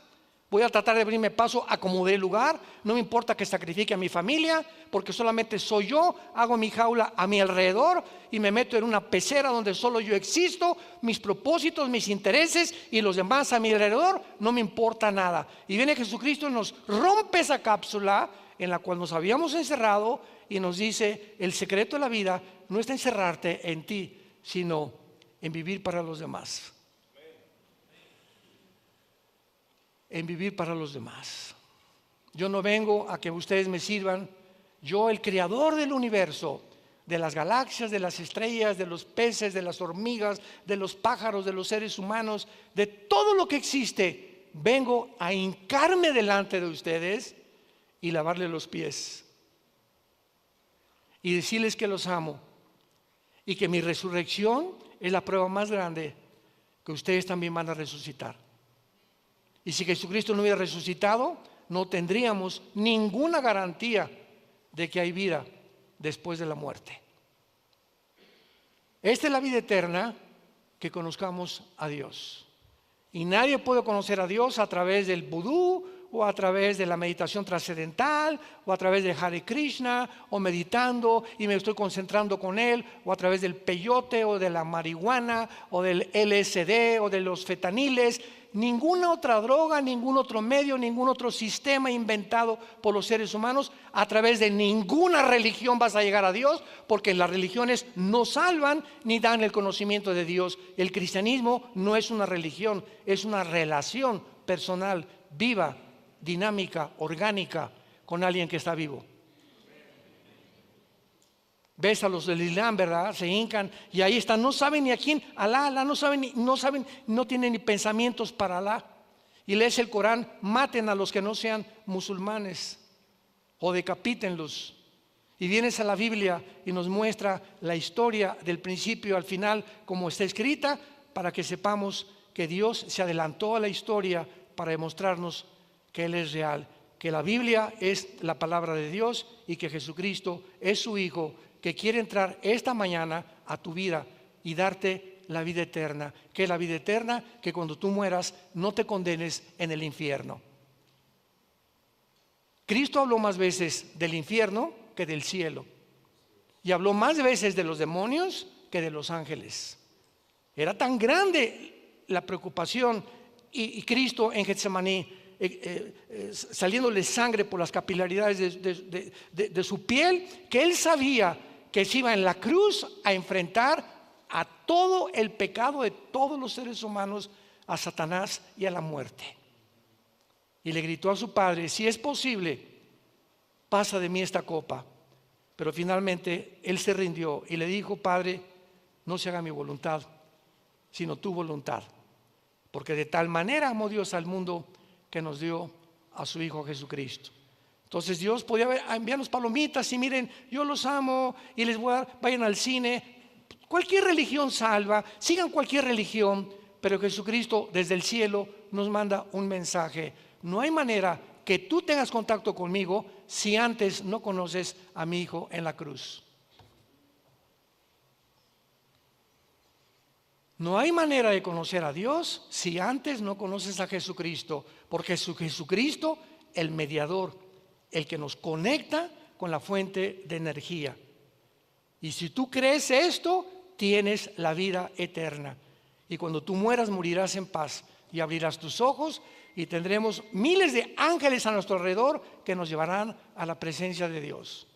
Speaker 1: Voy a tratar de abrirme paso a como dé lugar. No me importa que sacrifique a mi familia, porque solamente soy yo. Hago mi jaula a mi alrededor y me meto en una pecera donde solo yo existo. Mis propósitos, mis intereses y los demás a mi alrededor, no me importa nada. Y viene Jesucristo y nos rompe esa cápsula en la cual nos habíamos encerrado y nos dice: el secreto de la vida no está encerrarte en ti, sino en vivir para los demás. En vivir para los demás. Yo no vengo a que ustedes me sirvan. Yo, el creador del universo, de las galaxias, de las estrellas, de los peces, de las hormigas, de los pájaros, de los seres humanos, de todo lo que existe, vengo a hincarme delante de ustedes y lavarle los pies y decirles que los amo y que mi resurrección es la prueba más grande que ustedes también van a resucitar. Y si Jesucristo no hubiera resucitado, no tendríamos ninguna garantía de que hay vida después de la muerte. Esta es la vida eterna, que conozcamos a Dios. Y nadie puede conocer a Dios a través del vudú, o a través de la meditación trascendental, o a través de Hare Krishna, o meditando y me estoy concentrando con Él, o a través del peyote, o de la marihuana, o del LSD, o de los fetaniles. Ninguna otra droga, ningún otro medio, ningún otro sistema inventado por los seres humanos, a través de ninguna religión vas a llegar a Dios, porque las religiones no salvan ni dan el conocimiento de Dios. El cristianismo no es una religión, es una relación personal, viva, dinámica, orgánica con alguien que está vivo. Ves a los del Islam, ¿verdad? Se hincan y ahí están, no saben ni a quién, Alá, no saben, no tienen ni pensamientos para Alá. Y lees el Corán: maten a los que no sean musulmanes o decapítenlos. Y vienes a la Biblia y nos muestra la historia del principio al final como está escrita, para que sepamos que Dios se adelantó a la historia para demostrarnos que Él es real, que la Biblia es la palabra de Dios y que Jesucristo es su Hijo, que quiere entrar esta mañana a tu vida y darte la vida eterna. ¿Qué es la vida eterna? Que cuando tú mueras no te condenes en el infierno. Cristo habló más veces del infierno que del cielo, y habló más veces de los demonios que de los ángeles. Era tan grande la preocupación, y Cristo en Getsemaní, saliéndole sangre por las capilaridades de su piel, que Él sabía que se iba en la cruz a enfrentar a todo el pecado de todos los seres humanos, a Satanás y a la muerte. Y le gritó a su Padre: si es posible, pasa de mí esta copa. Pero finalmente Él se rindió y le dijo: Padre, no se haga mi voluntad, sino tu voluntad. Porque de tal manera amó Dios al mundo, que nos dio a su Hijo Jesucristo. Entonces Dios podía enviarnos palomitas y miren, yo los amo y les voy a dar, vayan al cine. Cualquier religión salva, sigan cualquier religión, pero Jesucristo desde el cielo nos manda un mensaje. No hay manera que tú tengas contacto conmigo si antes no conoces a mi Hijo en la cruz. No hay manera de conocer a Dios si antes no conoces a Jesucristo, porque es Jesucristo el mediador, el que nos conecta con la fuente de energía. Y si tú crees esto, tienes la vida eterna. Y cuando tú mueras, morirás en paz y abrirás tus ojos y tendremos miles de ángeles a nuestro alrededor que nos llevarán a la presencia de Dios.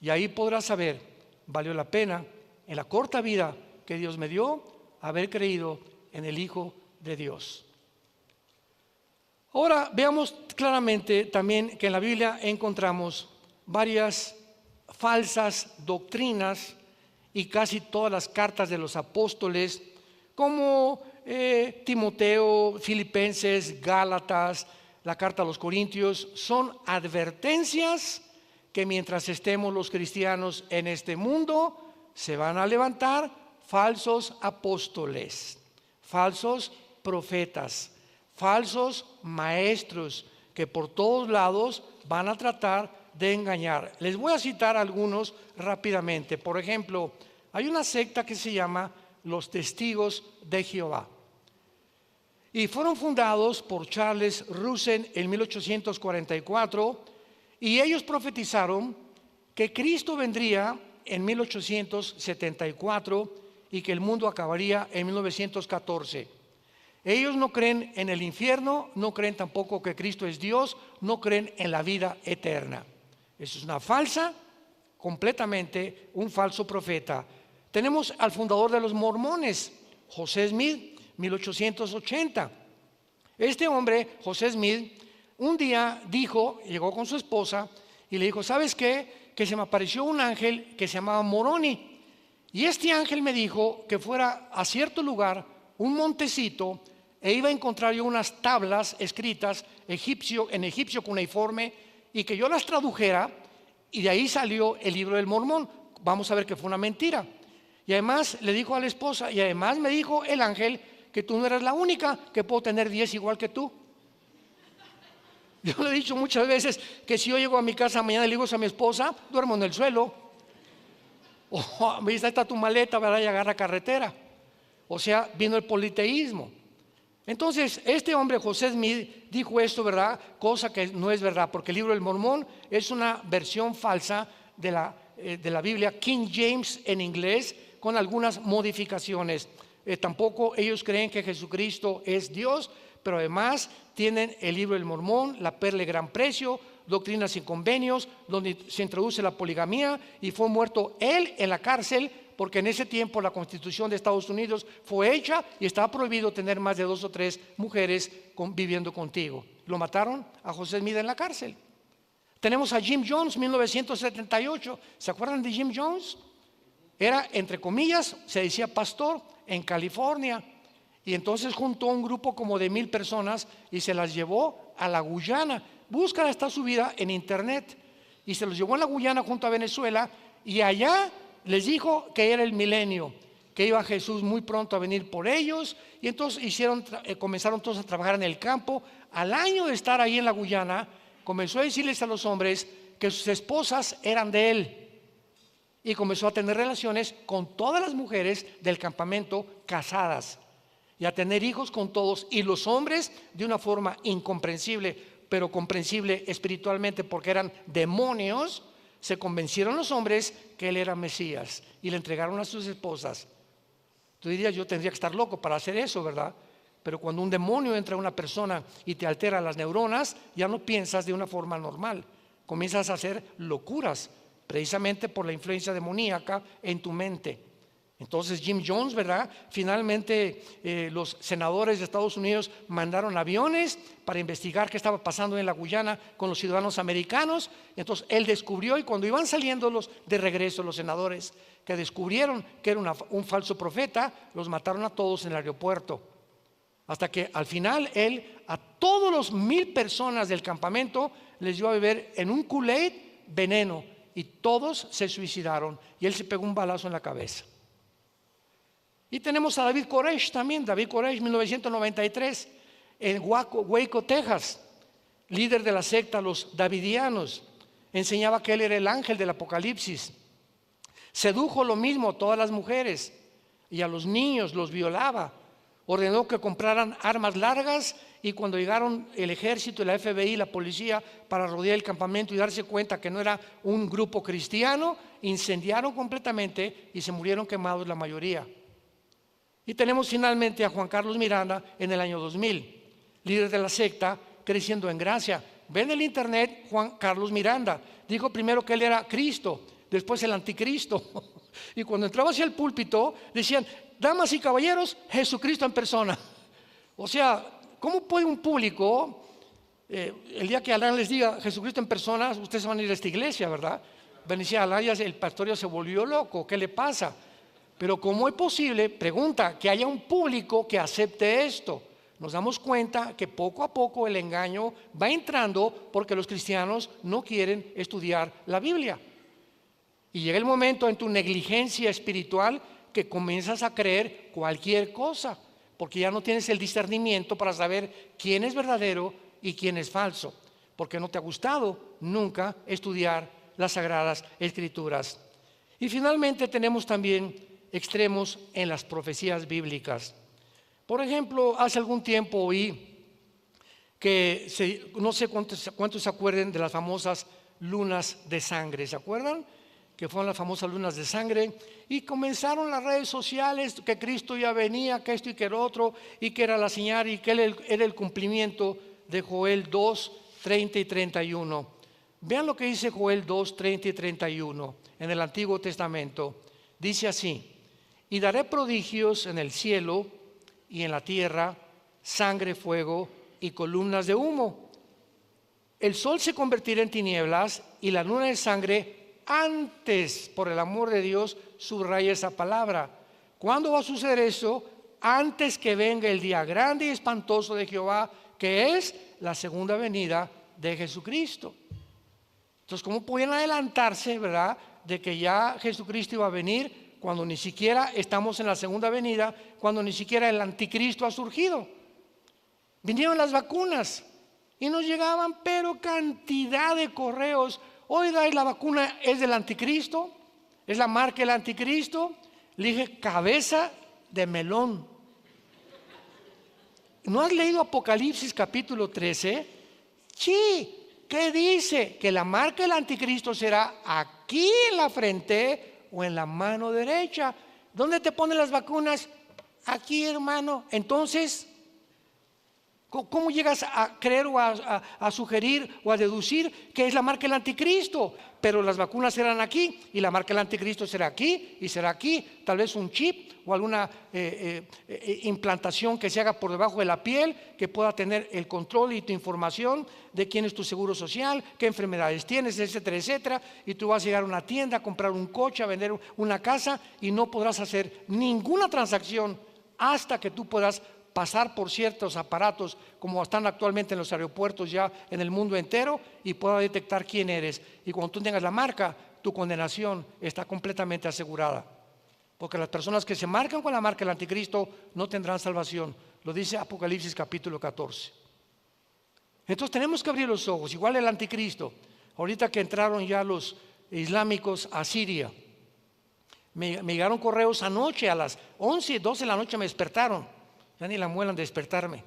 Speaker 1: Y ahí podrás saber, valió la pena en la corta vida que Dios me dio haber creído en el Hijo de Dios. Ahora veamos claramente también que en la Biblia encontramos varias falsas doctrinas y casi todas las cartas de los apóstoles, como Timoteo, Filipenses, Gálatas, la carta a los Corintios, son advertencias que mientras estemos los cristianos en este mundo, se van a levantar falsos apóstoles, falsos profetas, falsos maestros que por todos lados van a tratar de engañar. Les voy a citar algunos rápidamente. Por ejemplo, hay una secta que se llama los Testigos de Jehová y fueron fundados por Charles Russell en 1844 y ellos profetizaron que Cristo vendría en 1874 y que el mundo acabaría en 1914. Ellos no creen en el infierno, no creen tampoco que Cristo es Dios, no creen en la vida eterna. Eso es una falsa, completamente un falso profeta. Tenemos al fundador de los mormones, José Smith, 1880. Este hombre, José Smith, un día llegó con su esposa y le dijo, ¿sabes qué? Que se me apareció un ángel que se llamaba Moroni. Y este ángel me dijo que fuera a cierto lugar, un montecito, e iba a encontrar yo unas tablas escritas en egipcio cuneiforme y que yo las tradujera, y de ahí salió el libro del Mormón. Vamos a ver que fue una mentira. Y además le dijo a la esposa, y además me dijo el ángel que tú no eras la única, que puedo tener 10 igual que tú. Yo le he dicho muchas veces que si yo llego a mi casa mañana y le digo a mi esposa, duermo en el suelo. Ahí está tu maleta, ¿verdad? Y agarra carretera. O sea, vino el politeísmo. Entonces, este hombre, José Smith, dijo esto, ¿verdad? Cosa que no es verdad, porque el libro del Mormón es una versión falsa de la Biblia King James en inglés, con algunas modificaciones. Tampoco ellos creen que Jesucristo es Dios, pero además tienen el libro del Mormón, la perla de gran precio, Doctrinas y Convenios, donde se introduce la poligamía, y fue muerto él en la cárcel, porque en ese tiempo la Constitución de Estados Unidos fue hecha y estaba prohibido tener más de 2 o 3 mujeres viviendo contigo. Lo mataron a José Smith en la cárcel. Tenemos a Jim Jones, 1978. ¿Se acuerdan de Jim Jones? Era, entre comillas, se decía pastor en California. Y entonces juntó un grupo como de 1,000 personas y se las llevó a la Guyana. Buscan, está subida en internet. Y se los llevó a la Guyana junto a Venezuela, y allá les dijo que era el milenio, que iba Jesús muy pronto a venir por ellos. Y entonces comenzaron todos a trabajar en el campo. Al año de estar ahí en la Guyana, comenzó a decirles a los hombres que sus esposas eran de él, y comenzó a tener relaciones con todas las mujeres del campamento casadas, y a tener hijos con todos. Y los hombres, de una forma incomprensible, pero comprensible espiritualmente porque eran demonios, se convencieron los hombres que él era Mesías y le entregaron a sus esposas. Tú dirías, yo tendría que estar loco para hacer eso, ¿verdad? Pero cuando un demonio entra a una persona y te altera las neuronas, ya no piensas de una forma normal, comienzas a hacer locuras, precisamente por la influencia demoníaca en tu mente. Entonces Jim Jones, ¿verdad? Finalmente los senadores de Estados Unidos mandaron aviones para investigar qué estaba pasando en la Guyana con los ciudadanos americanos. Entonces él descubrió, y cuando iban saliendo de regreso los senadores que descubrieron que era un falso profeta, los mataron a todos en el aeropuerto. Hasta que al final él a todos los 1,000 personas del campamento les dio a beber en un Kool-Aid veneno y todos se suicidaron y él se pegó un balazo en la cabeza. Y tenemos a David Koresh también, David Koresh 1993 en Waco, Texas, líder de la secta los Davidianos. Enseñaba que él era el ángel del Apocalipsis. Sedujo lo mismo a todas las mujeres y a los niños los violaba. Ordenó que compraran armas largas y cuando llegaron el ejército, la FBI, la policía para rodear el campamento y darse cuenta que no era un grupo cristiano, incendiaron completamente y se murieron quemados la mayoría. Y tenemos finalmente a Juan Carlos Miranda en el año 2000, líder de la secta Creciendo en Gracia. Ven en el internet Juan Carlos Miranda. Dijo primero que él era Cristo, después el anticristo. Y cuando entraba hacia el púlpito decían: damas y caballeros, Jesucristo en persona. O sea, ¿cómo puede un público, el día que Alan les diga Jesucristo en persona, ustedes van a ir a esta iglesia, ¿verdad? Venía Alan, el pastor ya se volvió loco, ¿qué le pasa? Pero ¿cómo es posible, pregunta, que haya un público que acepte esto? Nos damos cuenta que poco a poco el engaño va entrando porque los cristianos no quieren estudiar la Biblia. Y llega el momento en tu negligencia espiritual que comienzas a creer cualquier cosa, porque ya no tienes el discernimiento para saber quién es verdadero y quién es falso, porque no te ha gustado nunca estudiar las Sagradas Escrituras. Y finalmente tenemos también extremos en las profecías bíblicas. Por ejemplo, hace algún tiempo oí que no sé cuántos se acuerden de las famosas lunas de sangre. ¿Se acuerdan? Que fueron las famosas lunas de sangre, y comenzaron las redes sociales que Cristo ya venía, que esto y que el otro, y que era la señal y que era el cumplimiento de Joel 2, 30 y 31. Vean lo que dice Joel 2, 30 y 31 en el Antiguo Testamento. Dice así: y daré prodigios en el cielo y en la tierra, sangre, fuego y columnas de humo. El sol se convertirá en tinieblas y la luna en sangre antes, por el amor de Dios, subraya esa palabra. ¿Cuándo va a suceder eso? Antes que venga el día grande y espantoso de Jehová, que es la segunda venida de Jesucristo. Entonces, ¿cómo pueden adelantarse, verdad, de que ya Jesucristo iba a venir cuando ni siquiera estamos en la segunda venida, cuando ni siquiera el anticristo ha surgido? Vinieron las vacunas y nos llegaban pero cantidad de correos. Oiga, ¿la vacuna es del anticristo? ¿Es la marca del anticristo? Le dije: cabeza de melón. ¿No has leído Apocalipsis capítulo 13? Sí. ¿Qué dice? Que la marca del anticristo será aquí en la frente o en la mano derecha. ¿Dónde te ponen las vacunas? Aquí, hermano. Entonces, ¿cómo llegas a creer o a sugerir o a deducir que es la marca del anticristo? Pero las vacunas serán aquí y la marca del anticristo será aquí y será aquí. Tal vez un chip o alguna implantación que se haga por debajo de la piel, que pueda tener el control y tu información de quién es tu seguro social, qué enfermedades tienes, etcétera, etcétera. Y tú vas a llegar a una tienda a comprar un coche, a vender una casa, y no podrás hacer ninguna transacción hasta que tú puedas pasar por ciertos aparatos como están actualmente en los aeropuertos ya en el mundo entero, y pueda detectar quién eres. Y cuando tú tengas la marca, tu condenación está completamente asegurada, porque las personas que se marcan con la marca del anticristo no tendrán salvación. Lo dice Apocalipsis capítulo 14. Entonces tenemos que abrir los ojos. Igual el anticristo. Ahorita que entraron ya los islámicos a Siria, me llegaron correos anoche a las 11, 12 de la noche, me despertaron. Ya ni la muelan de despertarme.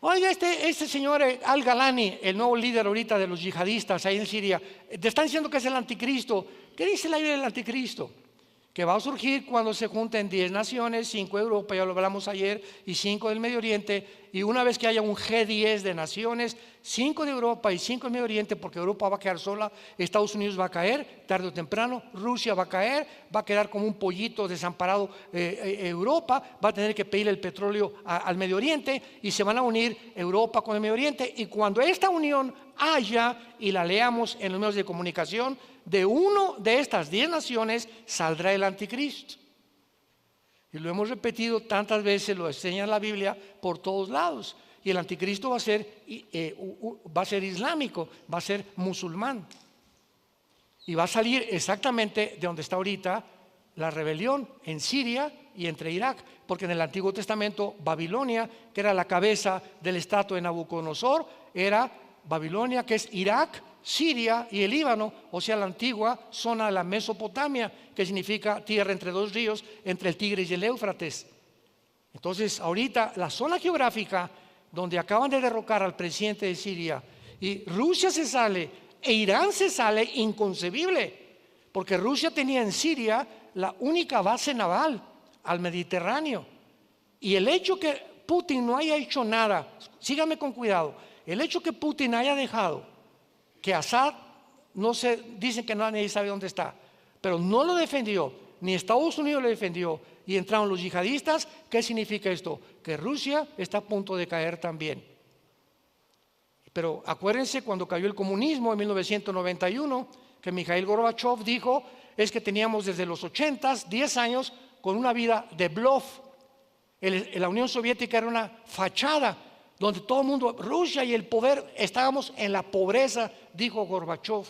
Speaker 1: Oiga, este señor Al-Galani, el nuevo líder ahorita de los yihadistas ahí en Siria, te están diciendo que es el anticristo. ¿Qué dice la Biblia del anticristo? Que va a surgir cuando se junten 10 naciones, 5 de Europa, ya lo hablamos ayer, y 5 del Medio Oriente. Y una vez que haya un G10 de naciones, 5 de Europa y 5 del Medio Oriente, porque Europa va a quedar sola, Estados Unidos va a caer tarde o temprano, Rusia va a caer, va a quedar como un pollito desamparado. Europa va a tener que pedir el petróleo al Medio Oriente, y se van a unir Europa con el Medio Oriente. Y cuando esta unión haya, y la leamos en los medios de comunicación, de uno de estas 10 naciones saldrá el anticristo. Y lo hemos repetido tantas veces, lo enseña la Biblia por todos lados. Y el anticristo va a ser islámico, va a ser musulmán. Y va a salir exactamente de donde está ahorita la rebelión, en Siria y entre Irak. Porque en el Antiguo Testamento, Babilonia, que era la cabeza del estado de Nabucodonosor, era Babilonia, que es Irak, Siria y el Líbano, o sea, la antigua zona de la Mesopotamia, que significa tierra entre dos ríos, entre el Tigris y el Éufrates. Entonces, ahorita la zona geográfica donde acaban de derrocar al presidente de Siria y Rusia se sale e Irán se sale, inconcebible, porque Rusia tenía en Siria la única base naval al Mediterráneo. Y el hecho que Putin no haya hecho nada, síganme con cuidado, el hecho que Putin haya dejado que Assad, no se dicen que nadie sabe dónde está, pero no lo defendió, ni Estados Unidos lo defendió, y entraron los yihadistas. ¿Qué significa esto? Que Rusia está a punto de caer también. Pero acuérdense cuando cayó el comunismo en 1991, que Mikhail Gorbachev dijo, es que teníamos desde los 80s, 10 años, con una vida de bluff. La Unión Soviética era una fachada, donde todo el mundo, Rusia y el poder, estábamos en la pobreza, dijo Gorbachev.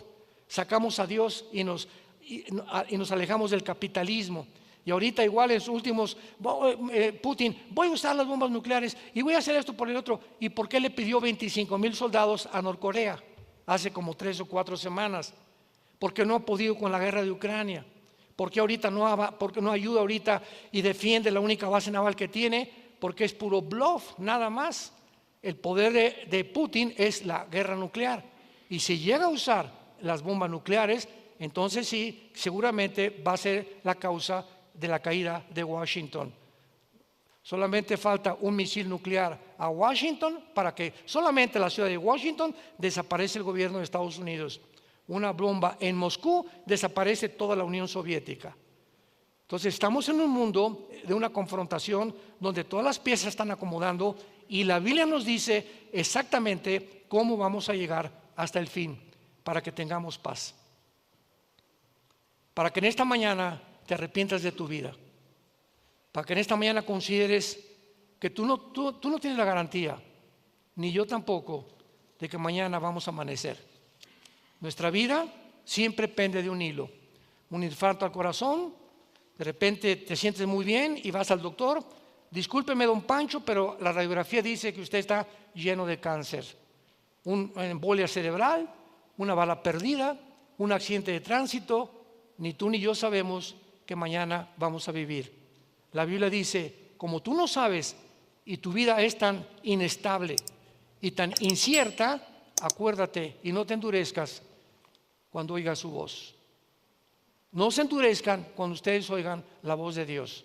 Speaker 1: Sacamos a Dios y nos alejamos del capitalismo. Y ahorita igual en sus últimos, Putin, voy a usar las bombas nucleares y voy a hacer esto por el otro. ¿Y por qué le pidió 25,000 soldados a Norcorea hace como 3 o 4 semanas? Porque no ha podido con la guerra de Ucrania. Porque no ayuda ahorita y defiende la única base naval que tiene, porque es puro bluff, nada más. El poder de Putin es la guerra nuclear. Y si llega a usar las bombas nucleares, entonces sí, seguramente va a ser la causa de la caída de Washington. Solamente falta un misil nuclear a Washington para que solamente la ciudad de Washington desaparece el gobierno de Estados Unidos. Una bomba en Moscú, desaparece toda la Unión Soviética. Entonces estamos en un mundo de una confrontación donde todas las piezas están acomodando y la Biblia nos dice exactamente cómo vamos a llegar hasta el fin para que tengamos paz. Para que en esta mañana te arrepientas de tu vida. Para que en esta mañana consideres que tú no tienes la garantía, ni yo tampoco, de que mañana vamos a amanecer. Nuestra vida siempre pende de un hilo. Un infarto al corazón, de repente te sientes muy bien y vas al doctor. Discúlpeme, don Pancho, pero la radiografía dice que usted está lleno de cáncer. Una embolia cerebral, una bala perdida, un accidente de tránsito. Ni tú ni yo sabemos que mañana vamos a vivir. La Biblia dice, como tú no sabes y tu vida es tan inestable y tan incierta, acuérdate y no te endurezcas cuando oigas su voz. No se endurezcan cuando ustedes oigan la voz de Dios.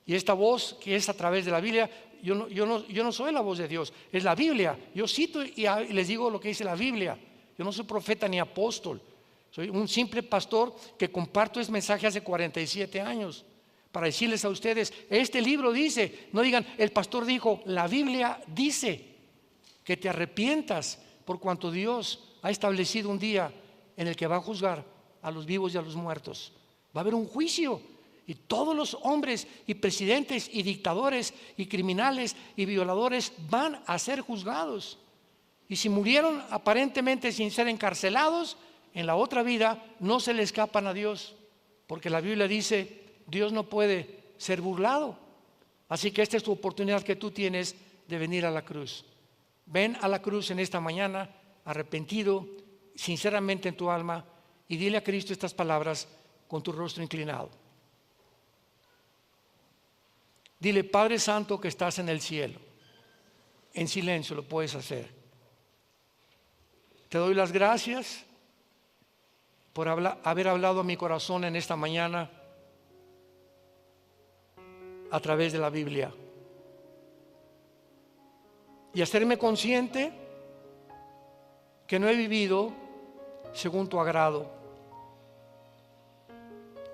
Speaker 1: Y esta voz que es a través de la Biblia, yo no soy la voz de Dios, es la Biblia. Yo cito y les digo lo que dice la Biblia. Yo no soy profeta ni apóstol. Soy un simple pastor que comparto este mensaje hace 47 años para decirles a ustedes, este libro dice, no digan, el pastor dijo, la Biblia dice que te arrepientas por cuanto Dios ha establecido un día en el que va a juzgar a los vivos y a los muertos. Va a haber un juicio y todos los hombres y presidentes y dictadores y criminales y violadores van a ser juzgados. Y si murieron aparentemente sin ser encarcelados, en la otra vida no se le escapan a Dios, porque la Biblia dice, Dios no puede ser burlado. Así que esta es tu oportunidad que tú tienes de venir a la cruz. Ven a la cruz en esta mañana, arrepentido, sinceramente en tu alma, y dile a Cristo estas palabras con tu rostro inclinado. Dile, Padre Santo que estás en el cielo. En silencio lo puedes hacer. Te doy las gracias por haber hablado a mi corazón en esta mañana a través de la Biblia y hacerme consciente que no he vivido según tu agrado,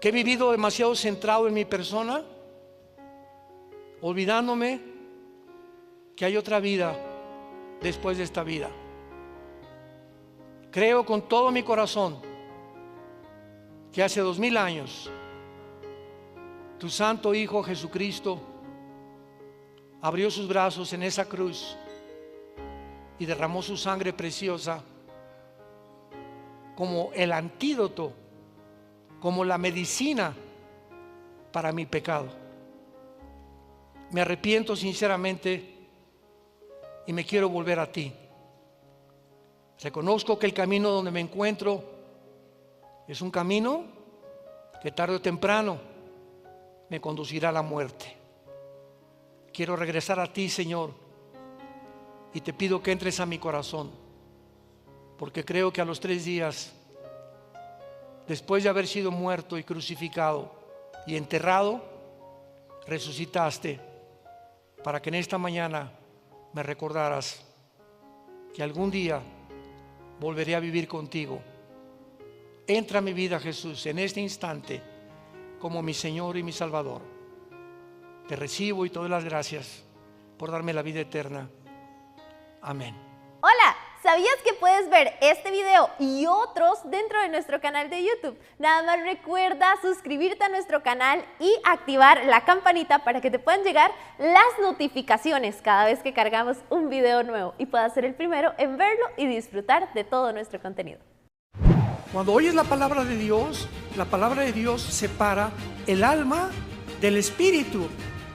Speaker 1: que he vivido demasiado centrado en mi persona, olvidándome que hay otra vida después de esta vida. Creo con todo mi corazón que hace 2000 años tu santo Hijo Jesucristo abrió sus brazos en esa cruz y derramó su sangre preciosa como el antídoto, como la medicina para mi pecado. Me arrepiento sinceramente y me quiero volver a ti. Reconozco que el camino donde me encuentro es un camino que tarde o temprano me conducirá a la muerte. Quiero regresar a ti, Señor, y te pido que entres a mi corazón, porque creo que a los 3 días, después de haber sido muerto y crucificado y enterrado, resucitaste para que en esta mañana me recordaras que algún día volveré a vivir contigo. Entra a mi vida, Jesús, en este instante como mi Señor y mi Salvador. Te recibo y te doy las gracias por darme la vida eterna. Amén.
Speaker 2: Hola, ¿sabías que puedes ver este video y otros dentro de nuestro canal de YouTube? Nada más recuerda suscribirte a nuestro canal y activar la campanita para que te puedan llegar las notificaciones cada vez que cargamos un video nuevo y puedas ser el primero en verlo y disfrutar de todo nuestro contenido.
Speaker 1: Cuando oyes la palabra de Dios separa el alma del espíritu.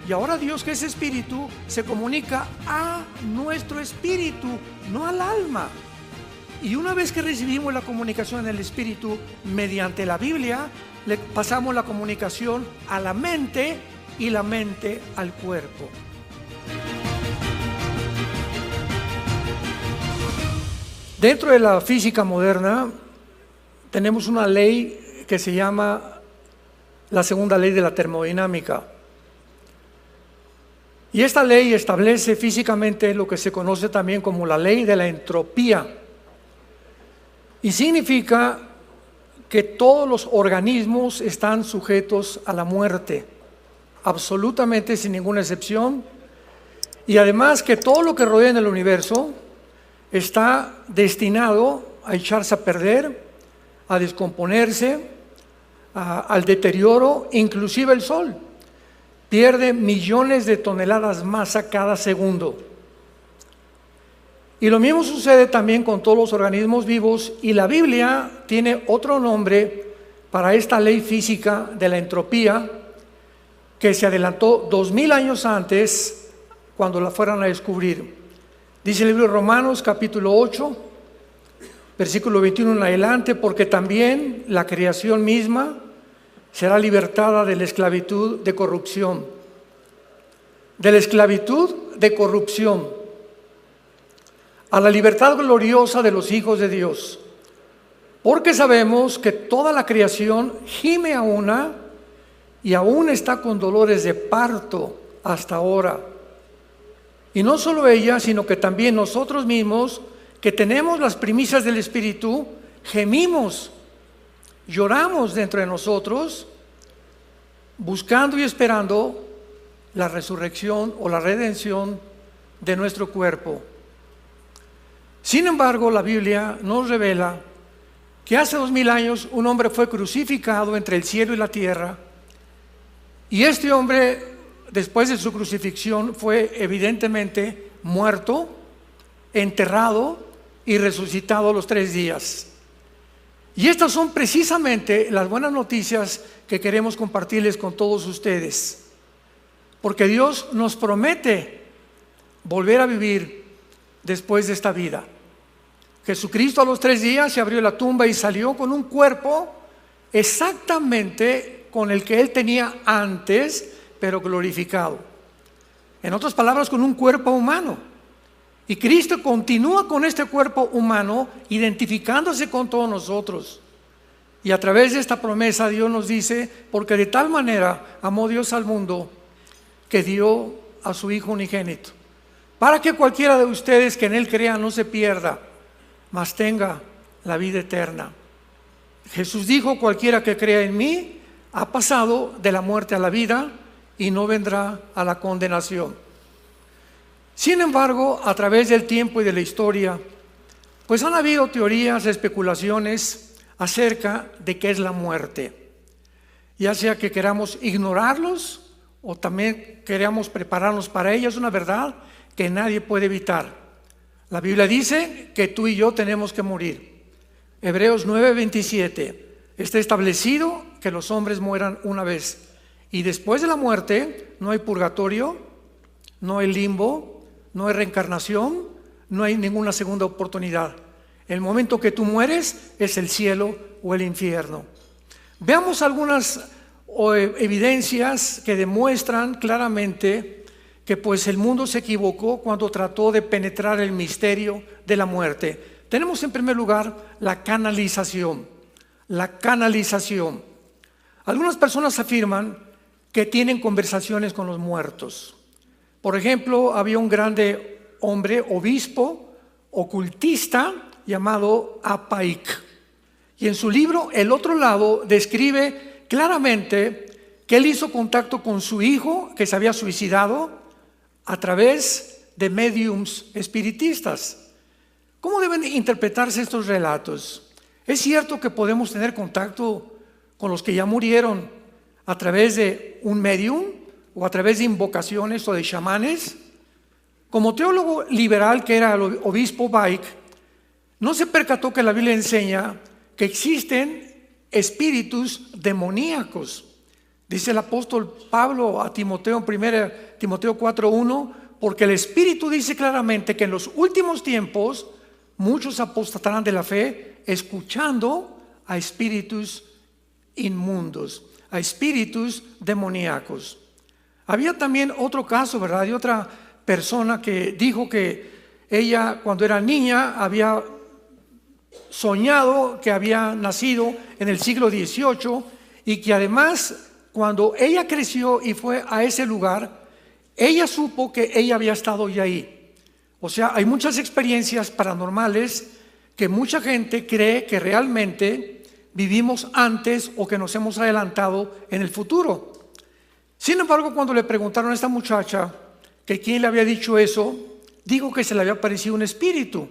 Speaker 1: Y ahora Dios, que es espíritu, se comunica a nuestro espíritu, no al alma. Y una vez que recibimos la comunicación en el espíritu mediante la Biblia, le pasamos la comunicación a la mente y la mente al cuerpo. Dentro de la física moderna tenemos una ley que se llama la segunda ley de la termodinámica. Y esta ley establece físicamente lo que se conoce también como la ley de la entropía. Y significa que todos los organismos están sujetos a la muerte, absolutamente sin ninguna excepción. Y además que todo lo que rodea en el universo está destinado a echarse a perder, a descomponerse, al deterioro, inclusive el Sol. Pierde millones de toneladas masa cada segundo. Y lo mismo sucede también con todos los organismos vivos, y la Biblia tiene otro nombre para esta ley física de la entropía que se adelantó 2000 años antes cuando la fueran a descubrir. Dice el libro de Romanos capítulo 8, versículo 21 en adelante: porque también la creación misma será libertada de la esclavitud de corrupción. De la esclavitud de corrupción a la libertad gloriosa de los hijos de Dios. Porque sabemos que toda la creación gime a una y aún está con dolores de parto hasta ahora. Y no solo ella, sino que también nosotros mismos, que tenemos las primicias del Espíritu, gemimos, lloramos dentro de nosotros, buscando y esperando la resurrección o la redención de nuestro cuerpo. Sin embargo, la Biblia nos revela que hace 2000 años un hombre fue crucificado entre el cielo y la tierra, y este hombre, después de su crucifixión, fue evidentemente muerto, enterrado y resucitado a los 3 días. Y estas son precisamente las buenas noticias que queremos compartirles con todos ustedes, porque Dios nos promete volver a vivir después de esta vida. Jesucristo a los 3 días se abrió la tumba y salió con un cuerpo exactamente con el que Él tenía antes, pero glorificado. En otras palabras, con un cuerpo humano. Y Cristo continúa con este cuerpo humano, identificándose con todos nosotros. Y a través de esta promesa Dios nos dice: porque de tal manera amó Dios al mundo, que dio a su Hijo unigénito, para que cualquiera de ustedes que en Él crea no se pierda, mas tenga la vida eterna. Jesús dijo: cualquiera que crea en mí ha pasado de la muerte a la vida y no vendrá a la condenación. Sin embargo, a través del tiempo y de la historia, pues han habido teorías, especulaciones acerca de qué es la muerte. ya sea que queramos ignorarlos o también queramos prepararnos para ellos. Es una verdad que nadie puede evitar. La Biblia dice que tú y yo tenemos que morir. Hebreos 9:27, está establecido que los hombres mueran una vez, y después de la muerte no hay purgatorio, no hay limbo, no hay reencarnación, no hay ninguna segunda oportunidad. El momento que tú mueres es el cielo o el infierno. Veamos algunas evidencias que demuestran claramente que pues el mundo se equivocó cuando trató de penetrar el misterio de la muerte. Tenemos en primer lugar la canalización. La canalización. Algunas personas afirman que tienen conversaciones con los muertos. Por ejemplo, había un grande hombre, obispo, ocultista, llamado Apaik. Y en su libro El otro lado describe claramente que él hizo contacto con su hijo que se había suicidado a través de médiums espiritistas. ¿Cómo deben interpretarse estos relatos? ¿Es cierto que podemos tener contacto con los que ya murieron a través de un medium o a través de invocaciones o de chamanes? Como teólogo liberal que era el obispo Baik, no se percató que la Biblia enseña que existen espíritus demoníacos. Dice el apóstol Pablo a Timoteo en 1 Timoteo 4:1, porque el Espíritu dice claramente que en los últimos tiempos muchos apostatarán de la fe, escuchando a espíritus inmundos, a espíritus demoníacos. Había también otro caso, ¿verdad? De otra persona que dijo que ella cuando era niña había soñado que había nacido en el siglo XVIII y que además cuando ella creció y fue a ese lugar, ella supo que ella había estado ya ahí. O sea, hay muchas experiencias paranormales que mucha gente cree que realmente vivimos antes o que nos hemos adelantado en el futuro. Sin embargo, cuando le preguntaron a esta muchacha que quién le había dicho eso, dijo que se le había aparecido un espíritu.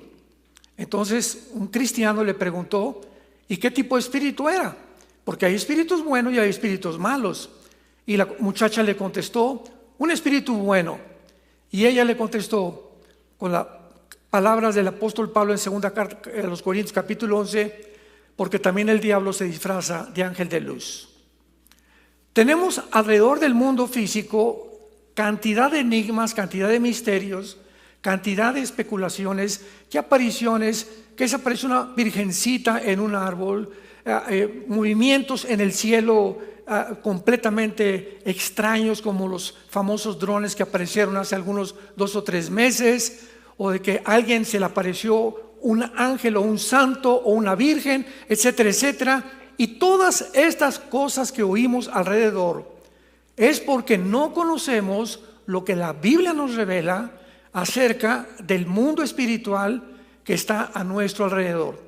Speaker 1: Entonces un cristiano le preguntó, ¿y qué tipo de espíritu era? Porque hay espíritus buenos y hay espíritus malos. Y la muchacha le contestó, un espíritu bueno. Y ella le contestó con las palabras del apóstol Pablo en 2 carta a los Corintios capítulo 11, porque también el diablo se disfraza de ángel de luz. Tenemos alrededor del mundo físico cantidad de enigmas, cantidad de misterios, cantidad de especulaciones, que apariciones, que se aparece una virgencita en un árbol, movimientos en el cielo completamente extraños, como los famosos drones que aparecieron hace algunos 2 o 3 meses, o de que a alguien se le apareció un ángel o un santo o una virgen, etcétera, etcétera. Y todas estas cosas que oímos alrededor es porque no conocemos lo que la Biblia nos revela acerca del mundo espiritual que está a nuestro alrededor,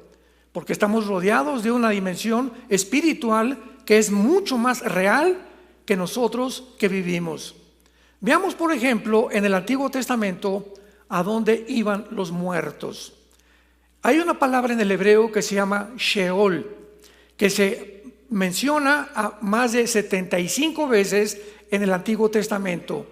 Speaker 1: porque estamos rodeados de una dimensión espiritual que es mucho más real que nosotros que vivimos. Veamos, por ejemplo, en el Antiguo Testamento a dónde iban los muertos. Hay una palabra en el hebreo que se llama Sheol, que se menciona a más de 75 veces en el Antiguo Testamento.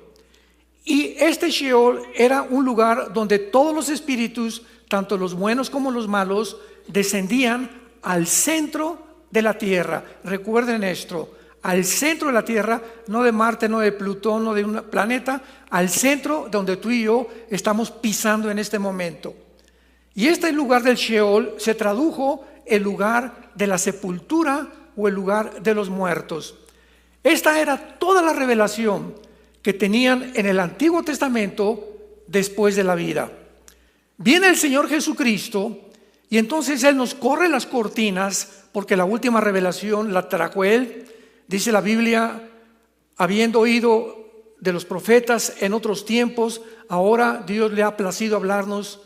Speaker 1: Y este Sheol era un lugar donde todos los espíritus, tanto los buenos como los malos, descendían al centro de la tierra. Recuerden esto, al centro de la tierra, no de Marte, no de Plutón, no de un planeta, al centro donde tú y yo estamos pisando en este momento. Y este lugar del Sheol se tradujo el lugar de la sepultura o el lugar de los muertos. Esta era toda la revelación que tenían en el Antiguo Testamento después de la vida. Viene el Señor Jesucristo y entonces Él nos corre las cortinas, porque la última revelación la trajo Él. Dice la Biblia, habiendo oído de los profetas en otros tiempos, ahora Dios le ha placido hablarnos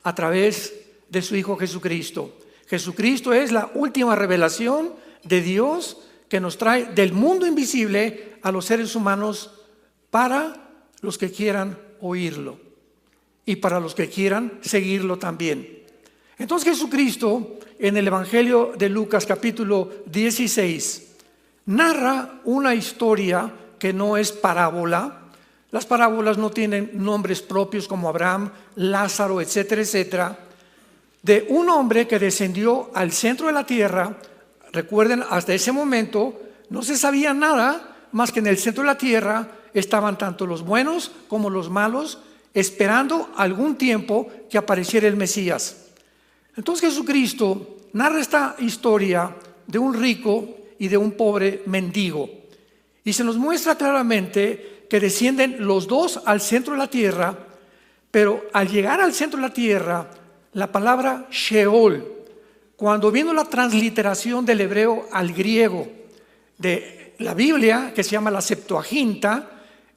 Speaker 1: a través de su Hijo Jesucristo. Jesucristo es la última revelación de Dios que nos trae del mundo invisible a los seres humanos para los que quieran oírlo y para los que quieran seguirlo también. Entonces Jesucristo en el Evangelio de Lucas capítulo 16 narra una historia que no es parábola. Las parábolas no tienen nombres propios como Abraham, Lázaro, etcétera, etcétera, de un hombre que descendió al centro de la tierra. Recuerden, hasta ese momento no se sabía nada más que en el centro de la tierra estaban tanto los buenos como los malos, esperando algún tiempo que apareciera el Mesías. Entonces Jesucristo narra esta historia de un rico y de un pobre mendigo, y se nos muestra claramente que descienden los dos al centro de la tierra, pero al llegar al centro de la tierra, la palabra Sheol, cuando vino la transliteración del hebreo al griego de la Biblia, que se llama la Septuaginta,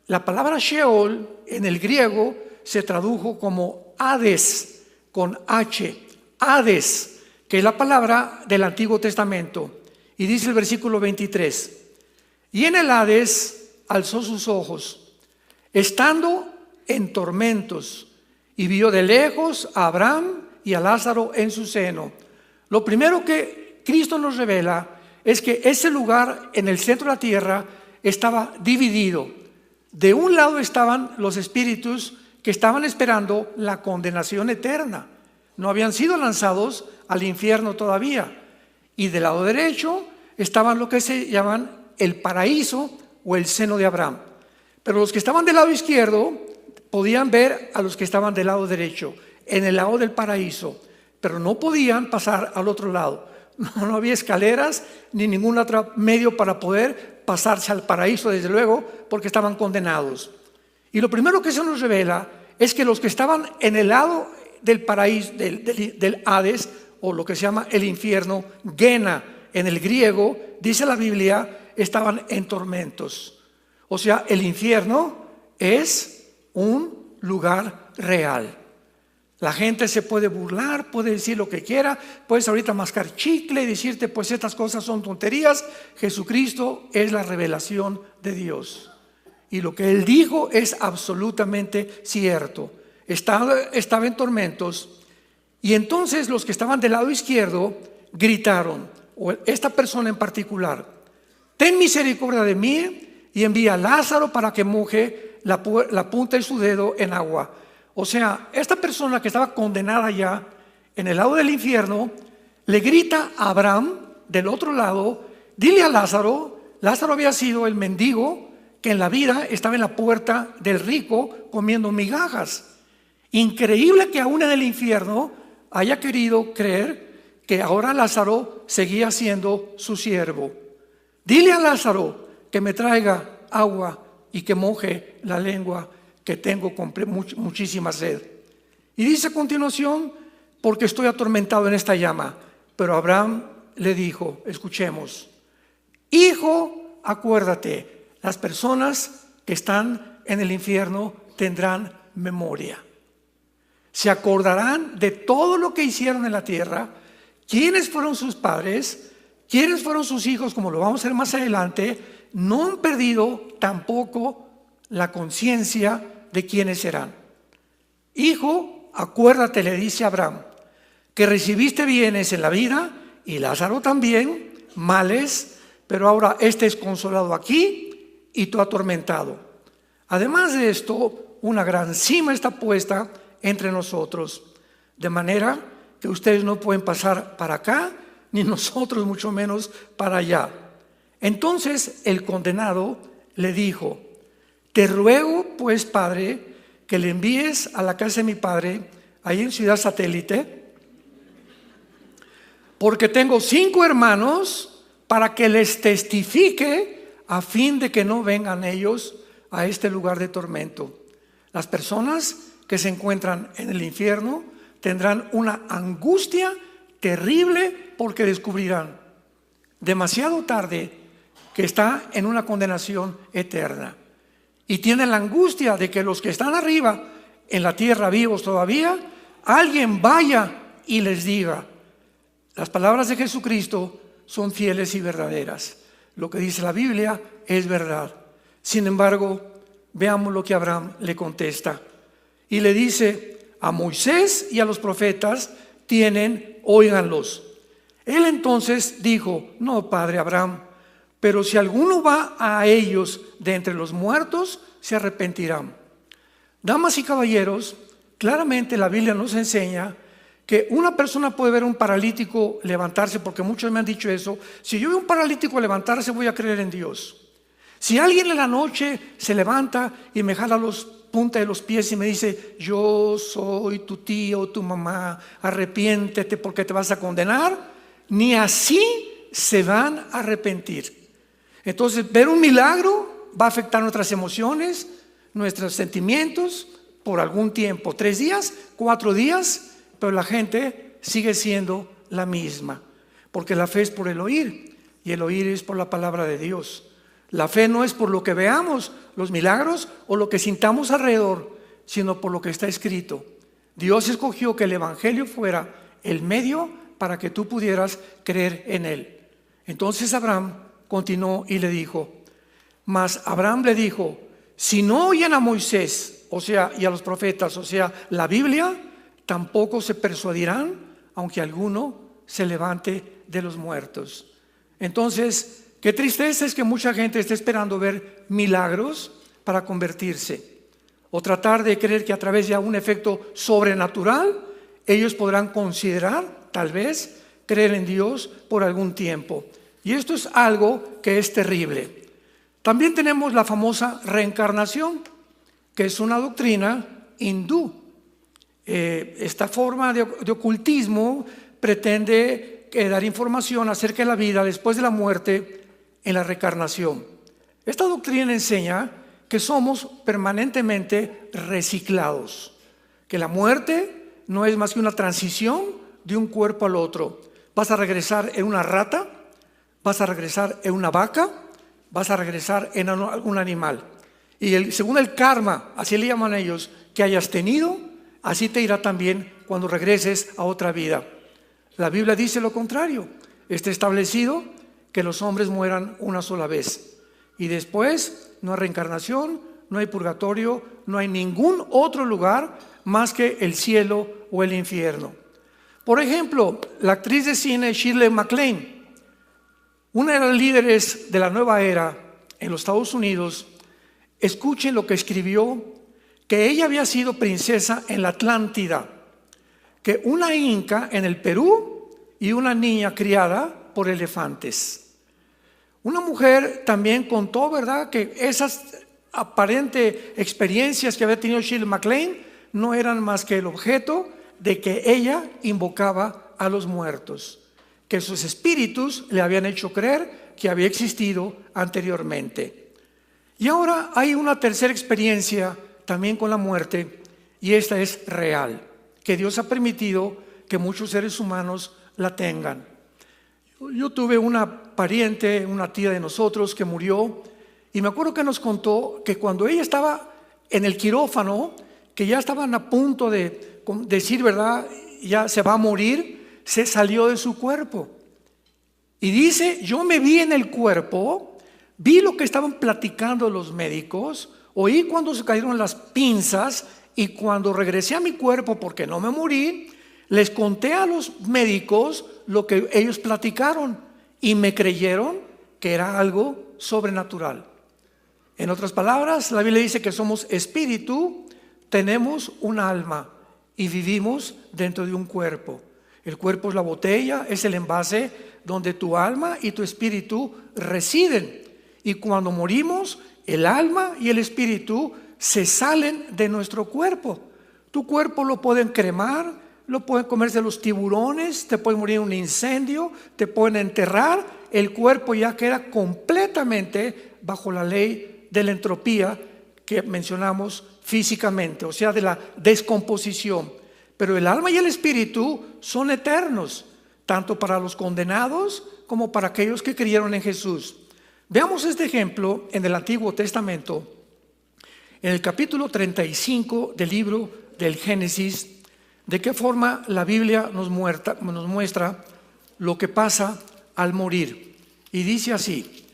Speaker 1: la palabra Sheol en el griego se tradujo como Hades, con H, Hades, que es la palabra del Antiguo Testamento. Y dice el versículo 23, y en el Hades alzó sus ojos, estando en tormentos, y vio de lejos a Abraham y a Lázaro en su seno. Lo primero que Cristo nos revela es que ese lugar en el centro de la tierra estaba dividido. De un lado estaban los espíritus que estaban esperando la condenación eterna. No habían sido lanzados al infierno todavía. Y del lado derecho estaban lo que se llaman el paraíso o el seno de Abraham. Pero los que estaban del lado izquierdo podían ver a los que estaban del lado derecho, en el lado del paraíso, pero no podían pasar al otro lado. No había escaleras ni ningún otro medio para poder pasarse al paraíso, desde luego, porque estaban condenados. Y lo primero que se nos revela es que los que estaban en el lado del paraíso, del Hades, o lo que se llama el infierno, Gena en el griego, dice la Biblia, estaban en tormentos. O sea, el infierno es un lugar real. La gente se puede burlar, puede decir lo que quiera, puedes ahorita mascar chicle y decirte, pues estas cosas son tonterías. Jesucristo es la revelación de Dios. Y lo que Él dijo es absolutamente cierto. Estaba en tormentos. Y entonces los que estaban del lado izquierdo gritaron, o esta persona en particular, ten misericordia de mí y envía a Lázaro para que moje la punta de su dedo en agua. O sea, esta persona que estaba condenada ya en el lado del infierno, le grita a Abraham del otro lado, dile a Lázaro. Lázaro había sido el mendigo que en la vida estaba en la puerta del rico comiendo migajas. Increíble que aún en el infierno haya querido creer que ahora Lázaro seguía siendo su siervo. Dile a Lázaro que me traiga agua y que moje la lengua, que tengo muchísima sed. Y dice a continuación, porque estoy atormentado en esta llama. Pero Abraham le dijo, escuchemos, hijo, acuérdate, las personas que están en el infierno tendrán memoria. Se acordarán de todo lo que hicieron en la tierra, quiénes fueron sus padres, quiénes fueron sus hijos, como lo vamos a ver más adelante. No han perdido tampoco la conciencia de quiénes serán. Hijo, acuérdate, le dice Abraham, que recibiste bienes en la vida y Lázaro también, males, pero ahora este es consolado aquí y tú atormentado. Además de esto, una gran cima está puesta entre nosotros, de manera que ustedes no pueden pasar para acá, ni nosotros mucho menos para allá. Entonces el condenado le dijo, te ruego pues, Padre, que le envíes a la casa de mi padre, ahí en Ciudad Satélite, porque tengo 5 hermanos, para que les testifique, a fin de que no vengan ellos a este lugar de tormento. Las personas que se encuentran en el infierno tendrán una angustia terrible, porque descubrirán demasiado tarde que está en una condenación eterna. Y tienen la angustia de que los que están arriba en la tierra vivos todavía, alguien vaya y les diga, las palabras de Jesucristo son fieles y verdaderas. Lo que dice la Biblia es verdad. Sin embargo, veamos lo que Abraham le contesta. Y le dice, a Moisés y a los profetas óiganlos. Él entonces dijo, no, padre Abraham, pero si alguno va a ellos de entre los muertos, se arrepentirán. Damas y caballeros, claramente la Biblia nos enseña que una persona puede ver un paralítico levantarse, porque muchos me han dicho eso. Si yo veo un paralítico levantarse, voy a creer en Dios. Si alguien en la noche se levanta y me jala los puntas de los pies y me dice: yo soy tu tío o tu mamá, arrepiéntete porque te vas a condenar, ni así se van a arrepentir. Entonces, ver un milagro va a afectar nuestras emociones, nuestros sentimientos por algún tiempo, 3 días, 4 días, pero la gente sigue siendo la misma, porque la fe es por el oír y el oír es por la palabra de Dios. La fe no es por lo que veamos, los milagros o lo que sintamos alrededor, sino por lo que está escrito. Dios escogió que el evangelio fuera el medio para que tú pudieras creer en él. Entonces Abraham continuó y le dijo, mas Abraham le dijo: si no oyen a Moisés, o sea, y a los profetas, o sea, la Biblia, tampoco se persuadirán, aunque alguno se levante de los muertos. Entonces, qué tristeza es que mucha gente esté esperando ver milagros para convertirse, o tratar de creer que a través de un efecto sobrenatural ellos podrán considerar, tal vez, creer en Dios por algún tiempo. Y esto es algo que es terrible. También tenemos la famosa reencarnación, que es una doctrina hindú. Esta forma de ocultismo pretende dar información acerca de la vida después de la muerte en la reencarnación. Esta doctrina enseña que somos permanentemente reciclados, que la muerte no es más que una transición de un cuerpo al otro. Vas a regresar en una rata, vas a regresar en una vaca, vas a regresar en algún animal. Y según el karma, así le llaman ellos, que hayas tenido, así te irá también cuando regreses a otra vida. La Biblia dice lo contrario. Está establecido que los hombres mueran una sola vez. Y después no hay reencarnación, no hay purgatorio, no hay ningún otro lugar más que el cielo o el infierno. Por ejemplo, la actriz de cine Shirley MacLaine, una de las líderes de la nueva era en los Estados Unidos, escuchen lo que escribió, que ella había sido princesa en la Atlántida, que una inca en el Perú y una niña criada por elefantes. Una mujer también contó, ¿verdad?, que esas aparentes experiencias que había tenido Shirley MacLaine no eran más que el objeto de que ella invocaba a los muertos, que sus espíritus le habían hecho creer que había existido anteriormente. Y ahora hay una tercera experiencia también con la muerte, y esta es real, que Dios ha permitido que muchos seres humanos la tengan. Yo tuve una pariente, una tía de nosotros que murió, y me acuerdo que nos contó que cuando ella estaba en el quirófano, que ya estaban a punto de decir, ¿verdad?, ya se va a morir, se salió de su cuerpo. Y dice, yo me vi en el cuerpo, vi lo que estaban platicando los médicos, oí cuando se cayeron las pinzas, y cuando regresé a mi cuerpo, porque no me morí, les conté a los médicos lo que ellos platicaron y me creyeron que era algo sobrenatural. En otras palabras, la Biblia dice que somos espíritu, tenemos un alma y vivimos dentro de un cuerpo. El cuerpo es la botella, es el envase donde tu alma y tu espíritu residen. Y cuando morimos, el alma y el espíritu se salen de nuestro cuerpo. Tu cuerpo lo pueden cremar, lo pueden comerse los tiburones, te puede morir en un incendio, te pueden enterrar. El cuerpo ya queda completamente bajo la ley de la entropía que mencionamos físicamente, o sea, de la descomposición. Pero el alma y el espíritu son eternos, tanto para los condenados como para aquellos que creyeron en Jesús. Veamos este ejemplo en el Antiguo Testamento, en el capítulo 35 del libro del Génesis, de qué forma la Biblia nos muestra lo que pasa al morir. Y dice así,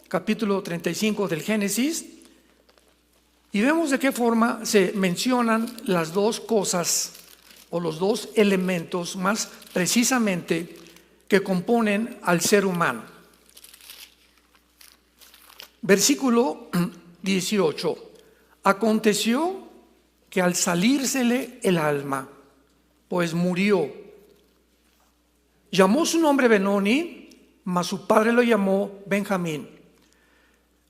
Speaker 1: capítulo 35 del Génesis, y vemos de qué forma se mencionan las dos cosas o los dos elementos más precisamente que componen al ser humano. Versículo 18. Aconteció que al salírsele el alma, pues murió. Llamó su nombre Benoni, mas su padre lo llamó Benjamín.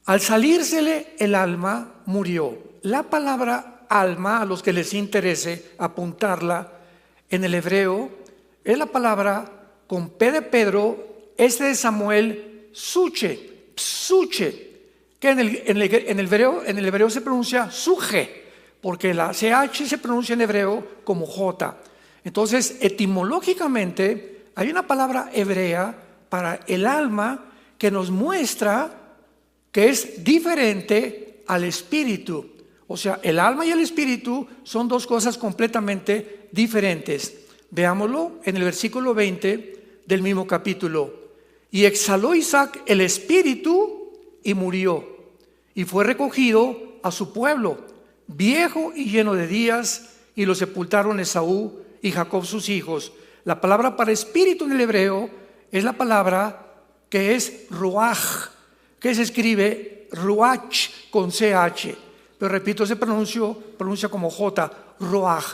Speaker 1: Al salírsele el alma, murió. La palabra alma, a los que les interese apuntarla, en el hebreo, es la palabra con P de Pedro, de Samuel, suche, que en el hebreo se pronuncia suje, porque la CH se pronuncia en hebreo como J. Entonces, etimológicamente, hay una palabra hebrea para el alma que nos muestra que es diferente al espíritu. O sea, el alma y el espíritu son dos cosas completamente diferentes. Veámoslo en el versículo 20 del mismo capítulo. Y exhaló Isaac el espíritu y murió, y fue recogido a su pueblo, viejo y lleno de días, y lo sepultaron Esaú y Jacob sus hijos. La palabra para espíritu en el hebreo es la palabra que es ruach, que se escribe ruach con CH, pero repito, se pronuncia como J, ruach.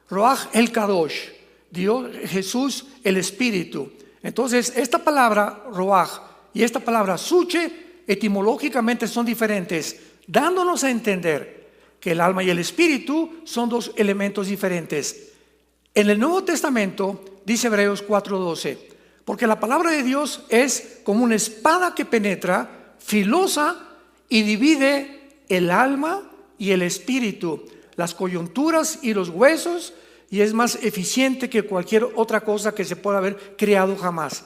Speaker 1: Ruach el Kadosh, Dios, Jesús el Espíritu. Entonces, esta palabra ruach y esta palabra suche etimológicamente son diferentes, dándonos a entender que el alma y el espíritu son dos elementos diferentes. En el Nuevo Testamento dice Hebreos 4:12, porque la palabra de Dios es como una espada que penetra, filosa, y divide el alma y el espíritu, las coyunturas y los huesos, y es más eficiente que cualquier otra cosa que se pueda haber creado jamás.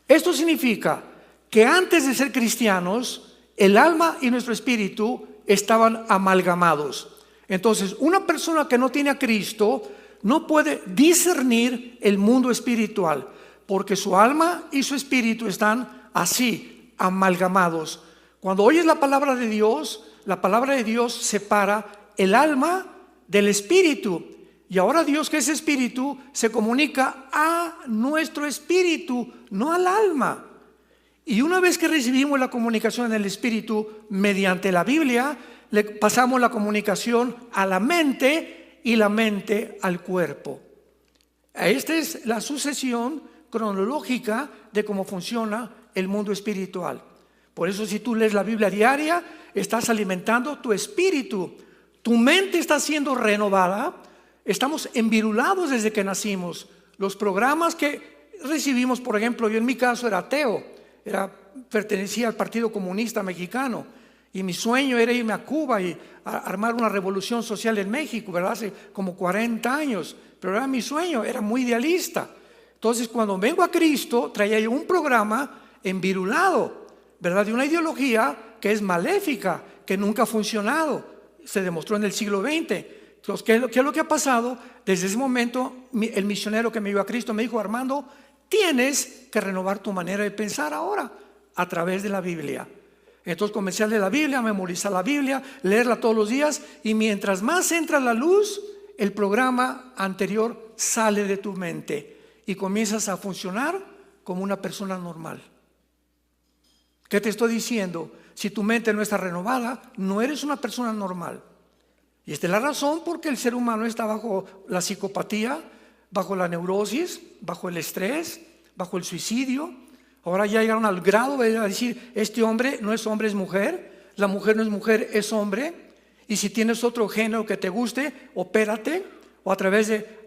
Speaker 1: Esto significa que antes de ser cristianos, el alma y nuestro espíritu estaban amalgamados. Entonces, una persona que no tiene a Cristo no puede discernir el mundo espiritual, porque su alma y su espíritu están así, amalgamados. Cuando oyes la palabra de Dios separa el alma del espíritu. Y ahora Dios, que es espíritu, se comunica a nuestro espíritu, no al alma. Y una vez que recibimos la comunicación del espíritu mediante la Biblia, le pasamos la comunicación a la mente y la mente al cuerpo. Esta es la sucesión cronológica de cómo funciona el mundo espiritual. Por eso, si tú lees la Biblia diaria, estás alimentando tu espíritu. Tu mente está siendo renovada. Estamos envirulados desde que nacimos. Los programas que recibimos, por ejemplo, yo en mi caso era ateo, pertenecía al Partido Comunista Mexicano, y mi sueño era irme a Cuba y armar una revolución social en México, ¿verdad? Hace como 40 años, pero era mi sueño, era muy idealista. Entonces, cuando vengo a Cristo, traía yo un programa envirulado, ¿verdad? De una ideología que es maléfica, que nunca ha funcionado, se demostró en el siglo XX. Entonces, ¿qué es lo que ha pasado? Desde ese momento, el misionero que me llevó a Cristo me dijo: Armando, tienes que renovar tu manera de pensar ahora a través de la Biblia. Entonces comencé a leer la Biblia, a memorizar la Biblia, leerla todos los días, y mientras más entra la luz, el programa anterior sale de tu mente y comienzas a funcionar como una persona normal. ¿Qué te estoy diciendo? Si tu mente no está renovada, no eres una persona normal. Y esta es la razón por qué el ser humano está bajo la psicopatía, bajo la neurosis, bajo el estrés, bajo el suicidio. Ahora ya llegaron al grado de decir: este hombre no es hombre, es mujer. La mujer no es mujer, es hombre. Y si tienes otro género que te guste, opérate, o a través de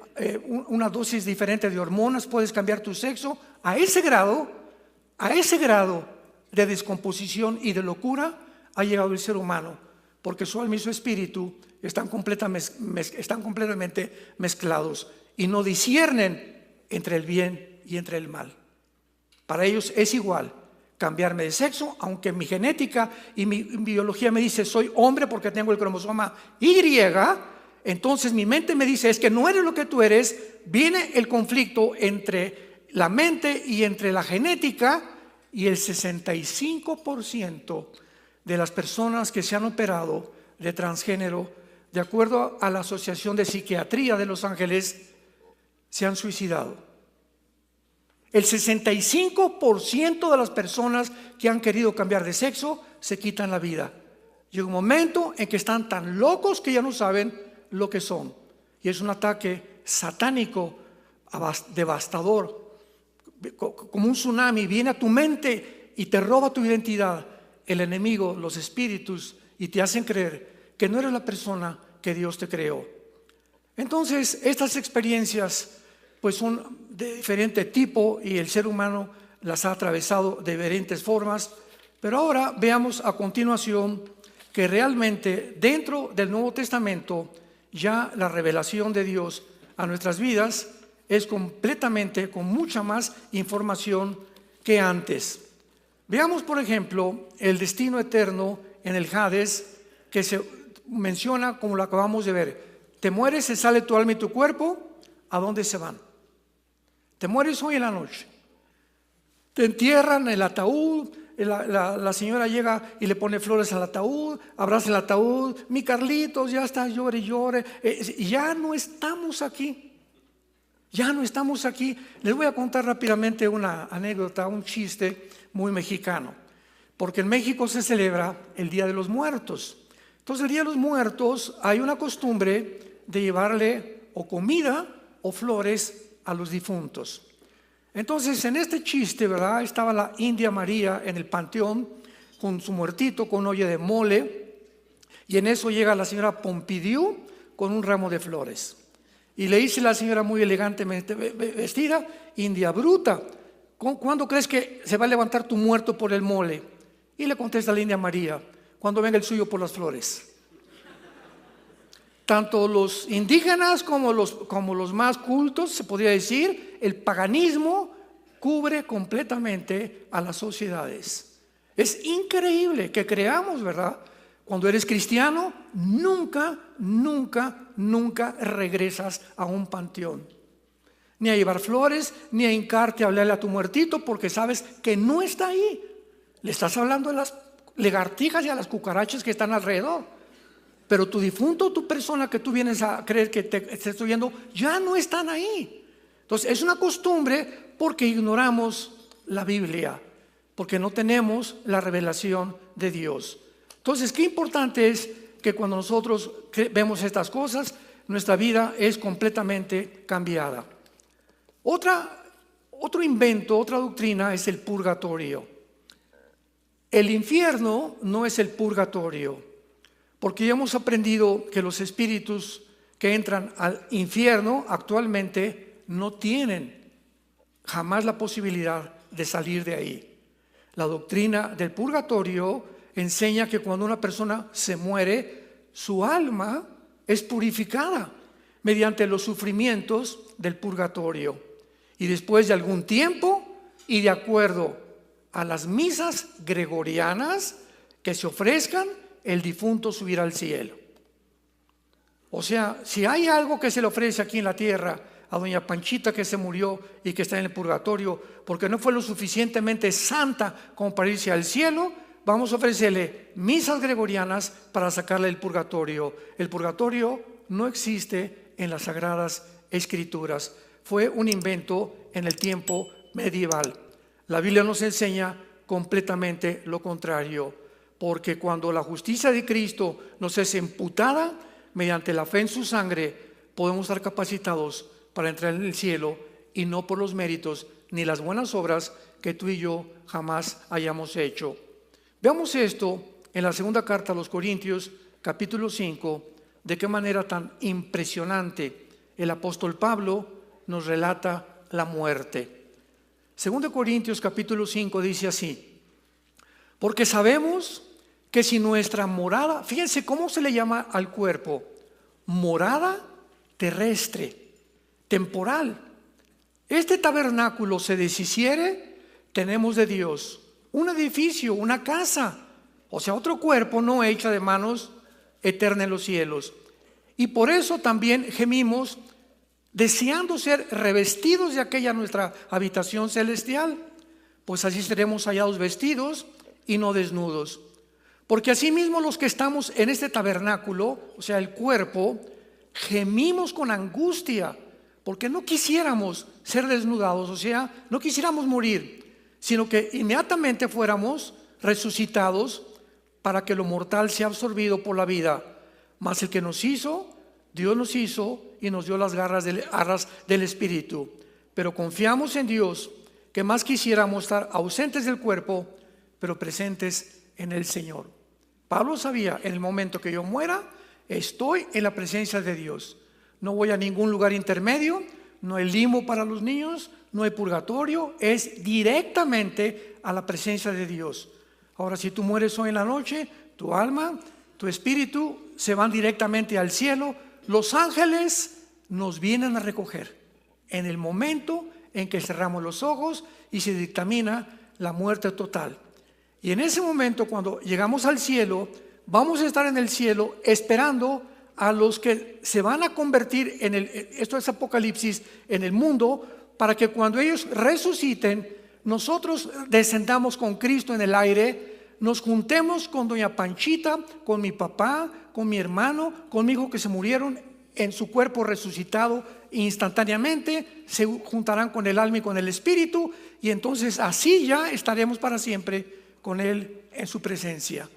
Speaker 1: una dosis diferente de hormonas puedes cambiar tu sexo. A ese grado de descomposición y de locura ha llegado el ser humano, porque su alma y su espíritu están completamente mezclados y no disciernen entre el bien y entre el mal. Para ellos es igual cambiarme de sexo, aunque mi genética y mi biología me dice soy hombre porque tengo el cromosoma Y, entonces mi mente me dice es que no eres lo que tú eres. Viene el conflicto entre la mente y entre la genética, y el 65% de las personas que se han operado de transgénero, de acuerdo a la Asociación de Psiquiatría de Los Ángeles, se han suicidado. El 65% de las personas que han querido cambiar de sexo se quitan la vida. Llega un momento en que están tan locos que ya no saben lo que son. Y es un ataque satánico, devastador, como un tsunami. Viene a tu mente y te roba tu identidad. El enemigo, los espíritus, y te hacen creer que no eres la persona que Dios te creó. Entonces, estas experiencias pues son de diferente tipo y el ser humano las ha atravesado de diferentes formas. Pero ahora veamos a continuación que realmente dentro del Nuevo Testamento ya la revelación de Dios a nuestras vidas es completamente con mucha más información que antes. Veamos, por ejemplo, el destino eterno en el Hades, que se menciona como lo acabamos de ver. Te mueres, se sale tu alma y tu cuerpo, ¿a dónde se van? Te mueres hoy en la noche. Te entierran en el ataúd, la señora llega y le pone flores al ataúd, abraza el ataúd, mi Carlitos, ya está, llore y llore. Ya no estamos aquí. Ya no estamos aquí. Les voy a contar rápidamente una anécdota, un chiste muy mexicano. Porque en México se celebra el Día de los Muertos. Entonces el Día de los Muertos hay una costumbre de llevarle o comida o flores a los difuntos. Entonces en este chiste, ¿verdad? Estaba la India María en el panteón con su muertito, con olla de mole, y en eso llega la señora Pompidou con un ramo de flores. Y le dice la señora muy elegantemente vestida, India bruta, ¿cuándo crees que se va a levantar tu muerto por el mole? Y le contesta la India María, cuando venga el suyo por las flores. Tanto los indígenas como los más cultos, se podría decir, el paganismo cubre completamente a las sociedades. Es increíble que creamos, ¿verdad? Cuando eres cristiano, nunca regresas a un panteón. Ni a llevar flores, ni a hincarte a hablarle a tu muertito, porque sabes que no está ahí. Le estás hablando a las lagartijas y a las cucarachas que están alrededor. Pero tu difunto, tu persona que tú vienes a creer que te estoy viendo, ya no están ahí. Entonces es una costumbre porque ignoramos la Biblia, porque no tenemos la revelación de Dios. Entonces, qué importante es que cuando nosotros vemos estas cosas, nuestra vida es completamente cambiada. Otro invento, otra doctrina es el purgatorio. El infierno no es el purgatorio, porque ya hemos aprendido que los espíritus que entran al infierno actualmente no tienen jamás la posibilidad de salir de ahí. La doctrina del purgatorio enseña que cuando una persona se muere, su alma es purificada mediante los sufrimientos del purgatorio. Y después de algún tiempo y de acuerdo a las misas gregorianas que se ofrezcan, el difunto subirá al cielo. O sea, si hay algo que se le ofrece aquí en la tierra a doña Panchita que se murió y que está en el purgatorio porque no fue lo suficientemente santa como para irse al cielo, vamos a ofrecerle misas gregorianas para sacarle del purgatorio. El purgatorio no existe en las Sagradas Escrituras. Fue un invento en el tiempo medieval. La Biblia nos enseña completamente lo contrario, porque cuando la justicia de Cristo nos es imputada mediante la fe en su sangre, podemos estar capacitados para entrar en el cielo y no por los méritos ni las buenas obras que tú y yo jamás hayamos hecho. Veamos esto en la segunda carta a los Corintios, capítulo 5, de qué manera tan impresionante el apóstol Pablo nos relata la muerte. Segunda Corintios, capítulo 5 dice así: porque sabemos que si nuestra morada, fíjense cómo se le llama al cuerpo, morada terrestre, temporal, este tabernáculo se deshiciere, tenemos de Dios un edificio, una casa, o sea, otro cuerpo no hecha de manos, eterna en los cielos. Y por eso también gemimos, deseando ser revestidos de aquella nuestra habitación celestial, pues así seremos hallados vestidos y no desnudos. Porque asimismo los que estamos en este tabernáculo, o sea, el cuerpo, gemimos con angustia, porque no quisiéramos ser desnudados, o sea, no quisiéramos morir, sino que inmediatamente fuéramos resucitados para que lo mortal sea absorbido por la vida. Mas el que nos hizo, Dios nos hizo y nos dio las garras del Espíritu. Pero confiamos en Dios, que más quisiéramos estar ausentes del cuerpo, pero presentes en el Señor. Pablo sabía, en el momento que yo muera, estoy en la presencia de Dios. No voy a ningún lugar intermedio, no hay limbo para los niños, no hay purgatorio, es directamente a la presencia de Dios. Ahora, si tú mueres hoy en la noche, tu alma, tu espíritu se van directamente al cielo. Los ángeles nos vienen a recoger en el momento en que cerramos los ojos y se dictamina la muerte total. Y en ese momento, cuando llegamos al cielo, vamos a estar en el cielo esperando a los que se van a convertir esto es Apocalipsis, en el mundo, para que cuando ellos resuciten, nosotros descendamos con Cristo en el aire, nos juntemos con doña Panchita, con mi papá, con mi hermano, con mi hijo que se murieron en su cuerpo resucitado instantáneamente, se juntarán con el alma y con el espíritu, y entonces así ya estaremos para siempre con Él en su presencia.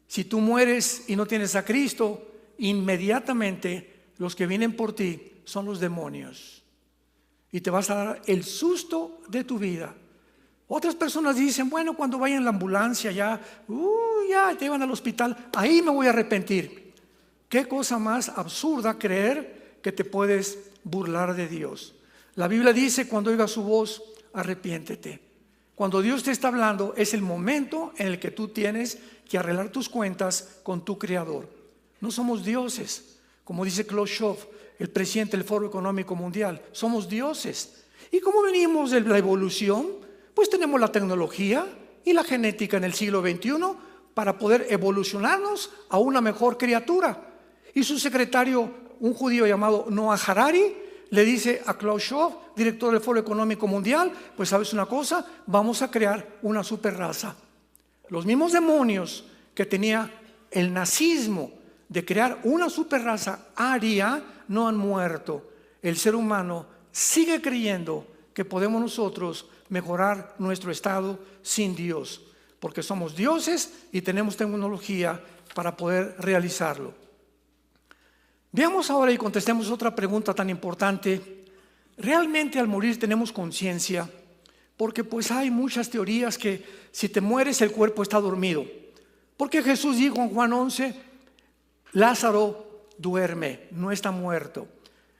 Speaker 1: Si tú mueres y no tienes a Cristo, inmediatamente los que vienen por ti son los demonios y te vas a dar el susto de tu vida. Otras personas dicen, bueno, cuando vaya en la ambulancia ya te llevan al hospital, ahí me voy a arrepentir. Qué cosa más absurda creer que te puedes burlar de Dios. La Biblia dice, cuando oigas su voz, arrepiéntete. Cuando Dios te está hablando, es el momento en el que tú tienes que arreglar tus cuentas con tu Creador. No somos dioses, como dice Klaus Schwab, el presidente del Foro Económico Mundial. Somos dioses. ¿Y cómo venimos de la evolución? Pues tenemos la tecnología y la genética en el siglo XXI para poder evolucionarnos a una mejor criatura. Y su secretario, un judío llamado Noah Harari, le dice a Klaus Schwab, director del Foro Económico Mundial, pues sabes una cosa, vamos a crear una superraza. Los mismos demonios que tenía el nazismo de crear una superraza aria no han muerto. El ser humano sigue creyendo que podemos nosotros mejorar nuestro estado sin Dios, porque somos dioses y tenemos tecnología para poder realizarlo. Veamos ahora y contestemos otra pregunta tan importante. ¿Realmente al morir tenemos conciencia? Porque pues hay muchas teorías que si te mueres el cuerpo está dormido. Porque Jesús dijo en Juan 11, Lázaro duerme, no está muerto.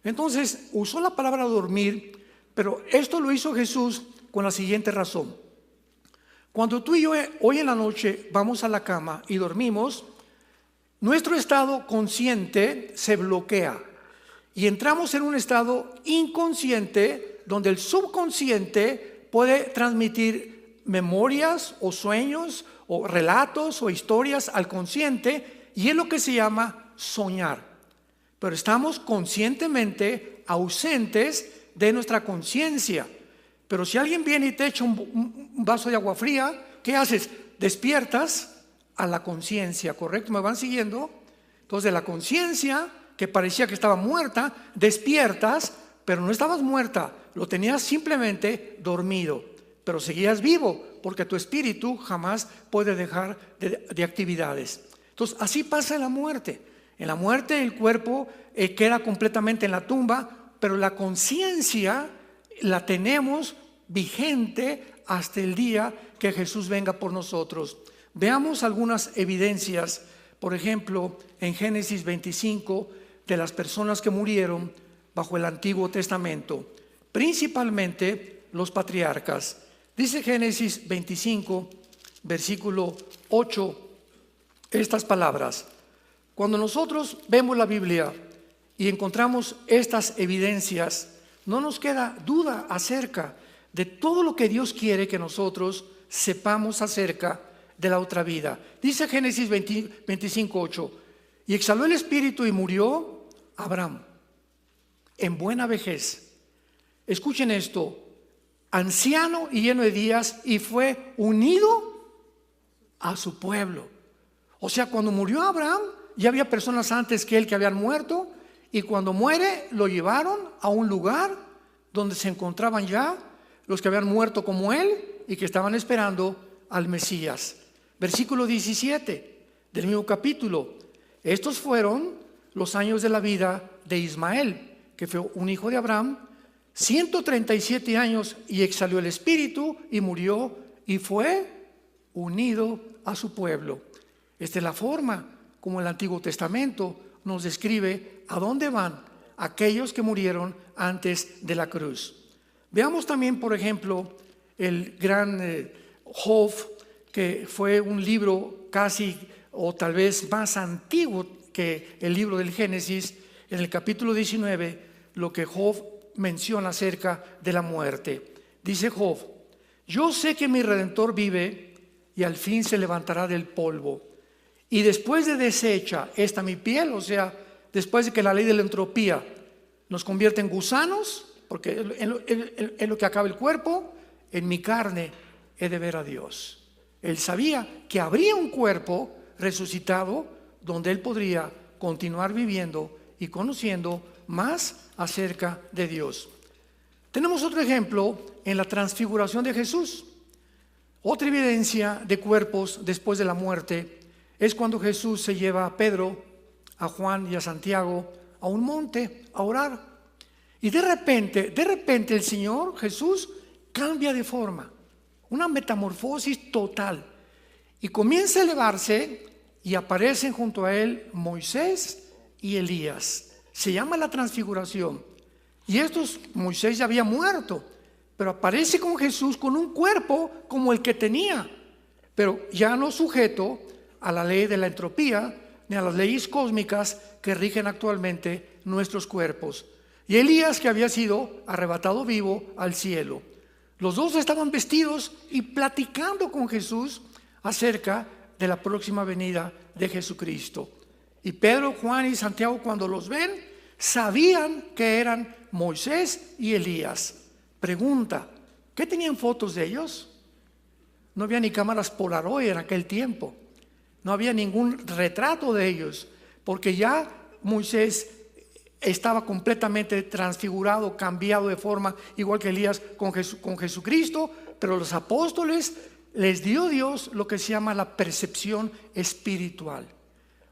Speaker 1: Entonces usó la palabra dormir, pero esto lo hizo Jesús con la siguiente razón. Cuando tú y yo hoy en la noche vamos a la cama y dormimos, nuestro estado consciente se bloquea y entramos en un estado inconsciente donde el subconsciente puede transmitir memorias o sueños o relatos o historias al consciente, y es lo que se llama soñar. Pero estamos conscientemente ausentes de nuestra conciencia. Pero si alguien viene y te echa un vaso de agua fría, ¿qué haces? Despiertas a la conciencia, ¿correcto? ¿Me van siguiendo? Entonces de la conciencia, que parecía que estaba muerta, despiertas, pero no estabas muerta, lo tenías simplemente dormido, pero seguías vivo, porque tu espíritu jamás puede dejar de actividades. Entonces así pasa en la muerte. En la muerte el cuerpo queda completamente en la tumba, pero la conciencia la tenemos vigente hasta el día que Jesús venga por nosotros. Veamos algunas evidencias, por ejemplo, en Génesis 25, de las personas que murieron bajo el Antiguo Testamento, principalmente los patriarcas. Dice Génesis 25, versículo 8, estas palabras. Cuando nosotros vemos la Biblia y encontramos estas evidencias, no nos queda duda acerca de todo lo que Dios quiere que nosotros sepamos acerca de la otra vida. Dice Génesis 25, 8, y exhaló el espíritu y murió Abraham en buena vejez. Escuchen esto, anciano y lleno de días, y fue unido a su pueblo. O sea, cuando murió Abraham, ya había personas antes que él que habían muerto, y cuando muere lo llevaron a un lugar donde se encontraban ya los que habían muerto como él y que estaban esperando al Mesías.
Speaker 3: Versículo 17 del mismo capítulo. Estos fueron los años de la vida de Ismael, que fue un hijo de Abraham, 137 años, y exhalió el espíritu y murió y fue unido a su pueblo. Esta es la forma como el Antiguo Testamento nos describe a dónde van aquellos que murieron antes de la cruz. Veamos también, por ejemplo, el gran Job, que fue un libro casi o tal vez más antiguo que el libro del Génesis. En el capítulo 19, lo que Job menciona acerca de la muerte. Dice Job: yo sé que mi Redentor vive y al fin se levantará del polvo. Y después de deshecha esta mi piel, o sea, después de que la ley de la entropía nos convierte en gusanos, porque es lo que acaba el cuerpo, en mi carne he de ver a Dios. Él sabía que habría un cuerpo resucitado donde él podría continuar viviendo y conociendo más acerca de Dios. Tenemos otro ejemplo en la transfiguración de Jesús. Otra evidencia de cuerpos después de la muerte es cuando Jesús se lleva a Pedro, a Juan y a Santiago a un monte a orar. Y de repente el Señor Jesús cambia de forma, una metamorfosis total, y comienza a elevarse y aparecen junto a él Moisés y Elías. Se llama la transfiguración. Y Moisés ya había muerto, pero aparece con Jesús con un cuerpo como el que tenía, pero ya no sujeto a la ley de la entropía ni a las leyes cósmicas que rigen actualmente nuestros cuerpos. Y Elías, que había sido arrebatado vivo al cielo. Los dos estaban vestidos y platicando con Jesús acerca de la próxima venida de Jesucristo. Y Pedro, Juan y Santiago, cuando los ven, sabían que eran Moisés y Elías. Pregunta: ¿qué tenían fotos de ellos? No había ni cámaras Polaroid en aquel tiempo. No había ningún retrato de ellos, porque ya Moisés estaba completamente transfigurado, cambiado de forma, igual que Elías con Jesucristo. Pero los apóstoles les dio Dios lo que se llama la percepción espiritual.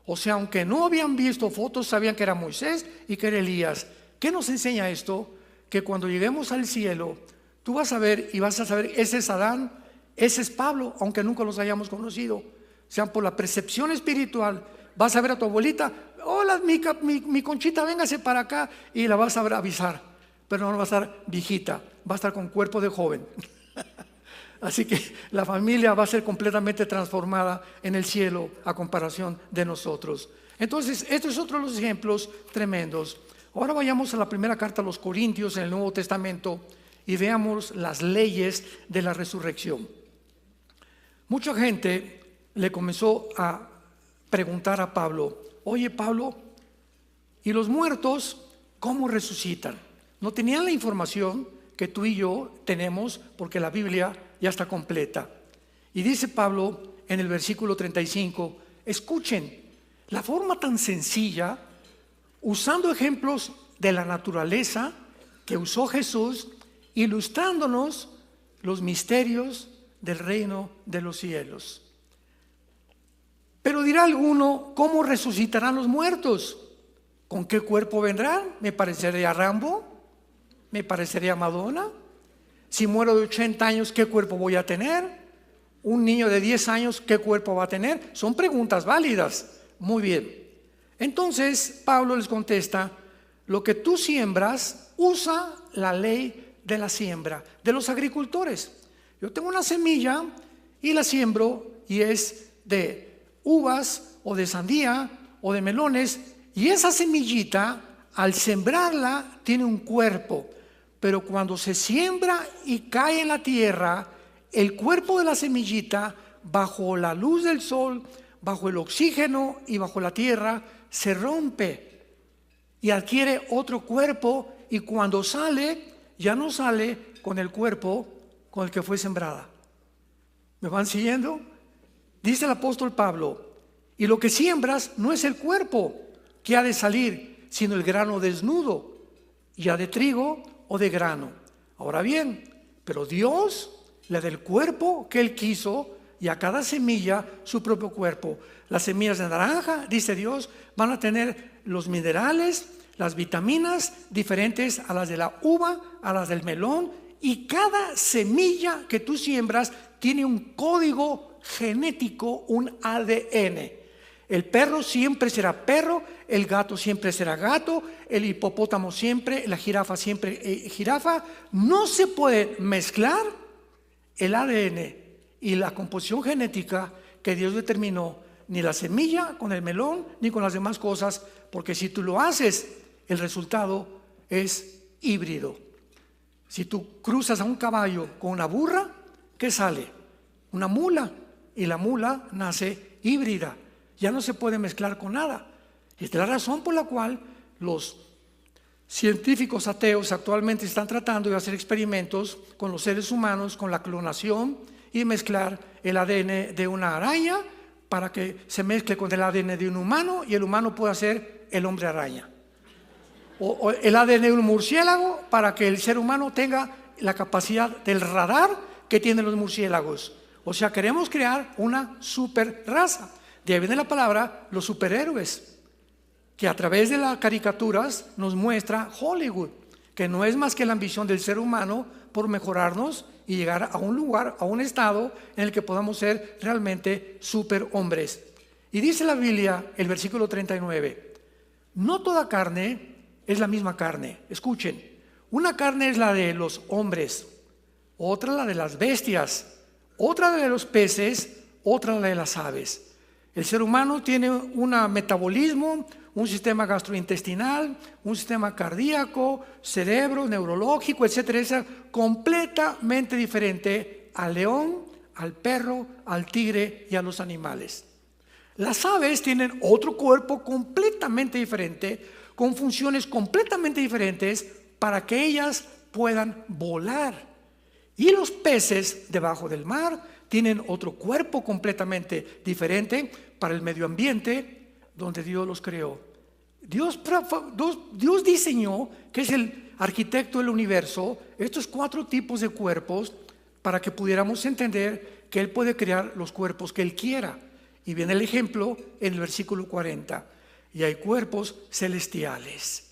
Speaker 3: O sea, aunque no habían visto fotos, sabían que era Moisés y que era Elías. ¿Qué nos enseña esto? Que cuando lleguemos al cielo, tú vas a ver y vas a saber: ese es Adán, ese es Pablo, aunque nunca los hayamos conocido. O sea, por la percepción espiritual, vas a ver a tu abuelita: hola, mi Conchita, véngase para acá, y la vas a avisar, pero no va a estar viejita, va a estar con cuerpo de joven. Así que la familia va a ser completamente transformada en el cielo a comparación de nosotros. Entonces, este es otro de los ejemplos tremendos. Ahora vayamos a la primera carta a los Corintios en el Nuevo Testamento y veamos las leyes de la resurrección. Mucha gente le comenzó a preguntar a Pablo: oye, Pablo, ¿y los muertos cómo resucitan? No tenían la información que tú y yo tenemos, porque la Biblia ya está completa. Y dice Pablo en el versículo 35, escuchen la forma tan sencilla, usando ejemplos de la naturaleza que usó Jesús, ilustrándonos los misterios del reino de los cielos. Pero dirá alguno: ¿cómo resucitarán los muertos? ¿Con qué cuerpo vendrán? ¿Me parecería Rambo? ¿Me parecería Madonna? Si muero de 80 años, ¿qué cuerpo voy a tener? Un niño de 10 años, ¿qué cuerpo va a tener? Son preguntas válidas. Muy bien. Entonces Pablo les contesta: lo que tú siembras, usa la ley de la siembra de los agricultores. Yo tengo una semilla y la siembro, y es de uvas o de sandía o de melones, y esa semillita, al sembrarla, tiene un cuerpo. Pero cuando se siembra y cae en la tierra, el cuerpo de la semillita, bajo la luz del sol, bajo el oxígeno y bajo la tierra, se rompe y adquiere otro cuerpo, y cuando sale, ya no sale con el cuerpo con el que fue sembrada. ¿Me van siguiendo? Dice el apóstol Pablo: y lo que siembras no es el cuerpo que ha de salir, sino el grano desnudo, ya de trigo o de grano. Ahora bien, pero Dios le da el cuerpo que Él quiso, y a cada semilla su propio cuerpo. Las semillas de naranja, dice Dios, van a tener los minerales, las vitaminas diferentes a las de la uva, a las del melón, y cada semilla que tú siembras tiene un código genético, un ADN. El perro siempre será perro, el gato siempre será gato, el hipopótamo siempre, la jirafa siempre jirafa. No se puede mezclar el ADN y la composición genética que Dios determinó, ni la semilla con el melón, ni con las demás cosas, porque si tú lo haces, el resultado es híbrido. Si tú cruzas a un caballo con una burra, ¿qué sale? Una mula, y la mula nace híbrida. Ya no se puede mezclar con nada. Esta es la razón por la cual los científicos ateos actualmente están tratando de hacer experimentos con los seres humanos, con la clonación y mezclar el ADN de una araña para que se mezcle con el ADN de un humano y el humano pueda ser el hombre araña. O el ADN de un murciélago para que el ser humano tenga la capacidad del radar que tienen los murciélagos. O sea, queremos crear una super raza. De ahí viene la palabra los superhéroes, que a través de las caricaturas nos muestra Hollywood, que no es más que la ambición del ser humano por mejorarnos y llegar a un lugar, a un estado en el que podamos ser realmente superhombres. Y dice la Biblia, el versículo 39, no toda carne es la misma carne. Escuchen, una carne es la de los hombres, otra la de las bestias, otra la de los peces, otra la de las aves. El ser humano tiene un metabolismo, un sistema gastrointestinal, un sistema cardíaco, cerebro, neurológico, etcétera, etcétera, completamente diferente al león, al perro, al tigre y a los animales. Las aves tienen otro cuerpo completamente diferente, con funciones completamente diferentes para que ellas puedan volar. Y los peces debajo del mar tienen otro cuerpo completamente diferente para el medio ambiente donde Dios los creó. Dios diseñó, que es el arquitecto del universo, estos 4 tipos de cuerpos para que pudiéramos entender que Él puede crear los cuerpos que Él quiera. Y viene el ejemplo en el versículo 40. Y hay cuerpos celestiales,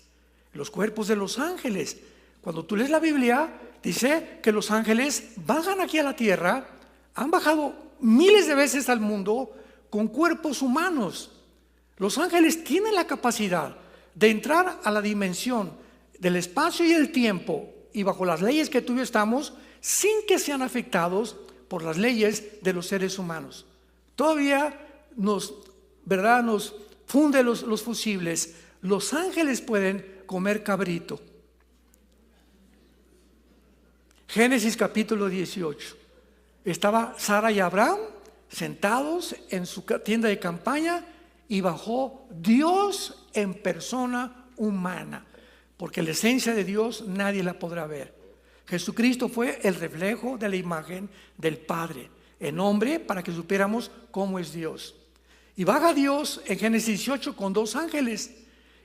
Speaker 3: los cuerpos de los ángeles. Cuando tú lees la Biblia, dice que los ángeles bajan aquí a la tierra, han bajado miles de veces al mundo con cuerpos humanos. Los ángeles tienen la capacidad de entrar a la dimensión del espacio y el tiempo y bajo las leyes que tú y yo estamos, sin que sean afectados por las leyes de los seres humanos. Todavía nos funde los fusibles. Los ángeles pueden comer cabrito. Génesis capítulo 18. Estaba Sara y Abraham sentados en su tienda de campaña y bajó Dios en persona humana, porque la esencia de Dios nadie la podrá ver. Jesucristo fue el reflejo de la imagen del Padre en hombre para que supiéramos cómo es Dios. Y baja Dios en Génesis 18 con 2 ángeles.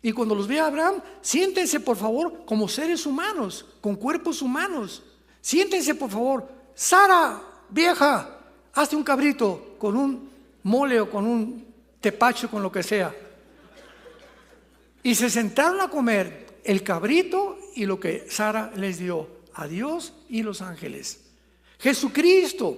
Speaker 3: Y cuando los ve a Abraham, siéntense por favor como seres humanos, con cuerpos humanos. Siéntense por favor. Sara, vieja, hazte un cabrito con un mole o con un tepache, con lo que sea. Y se sentaron a comer el cabrito y lo que Sara les dio a Dios y los ángeles. Jesucristo,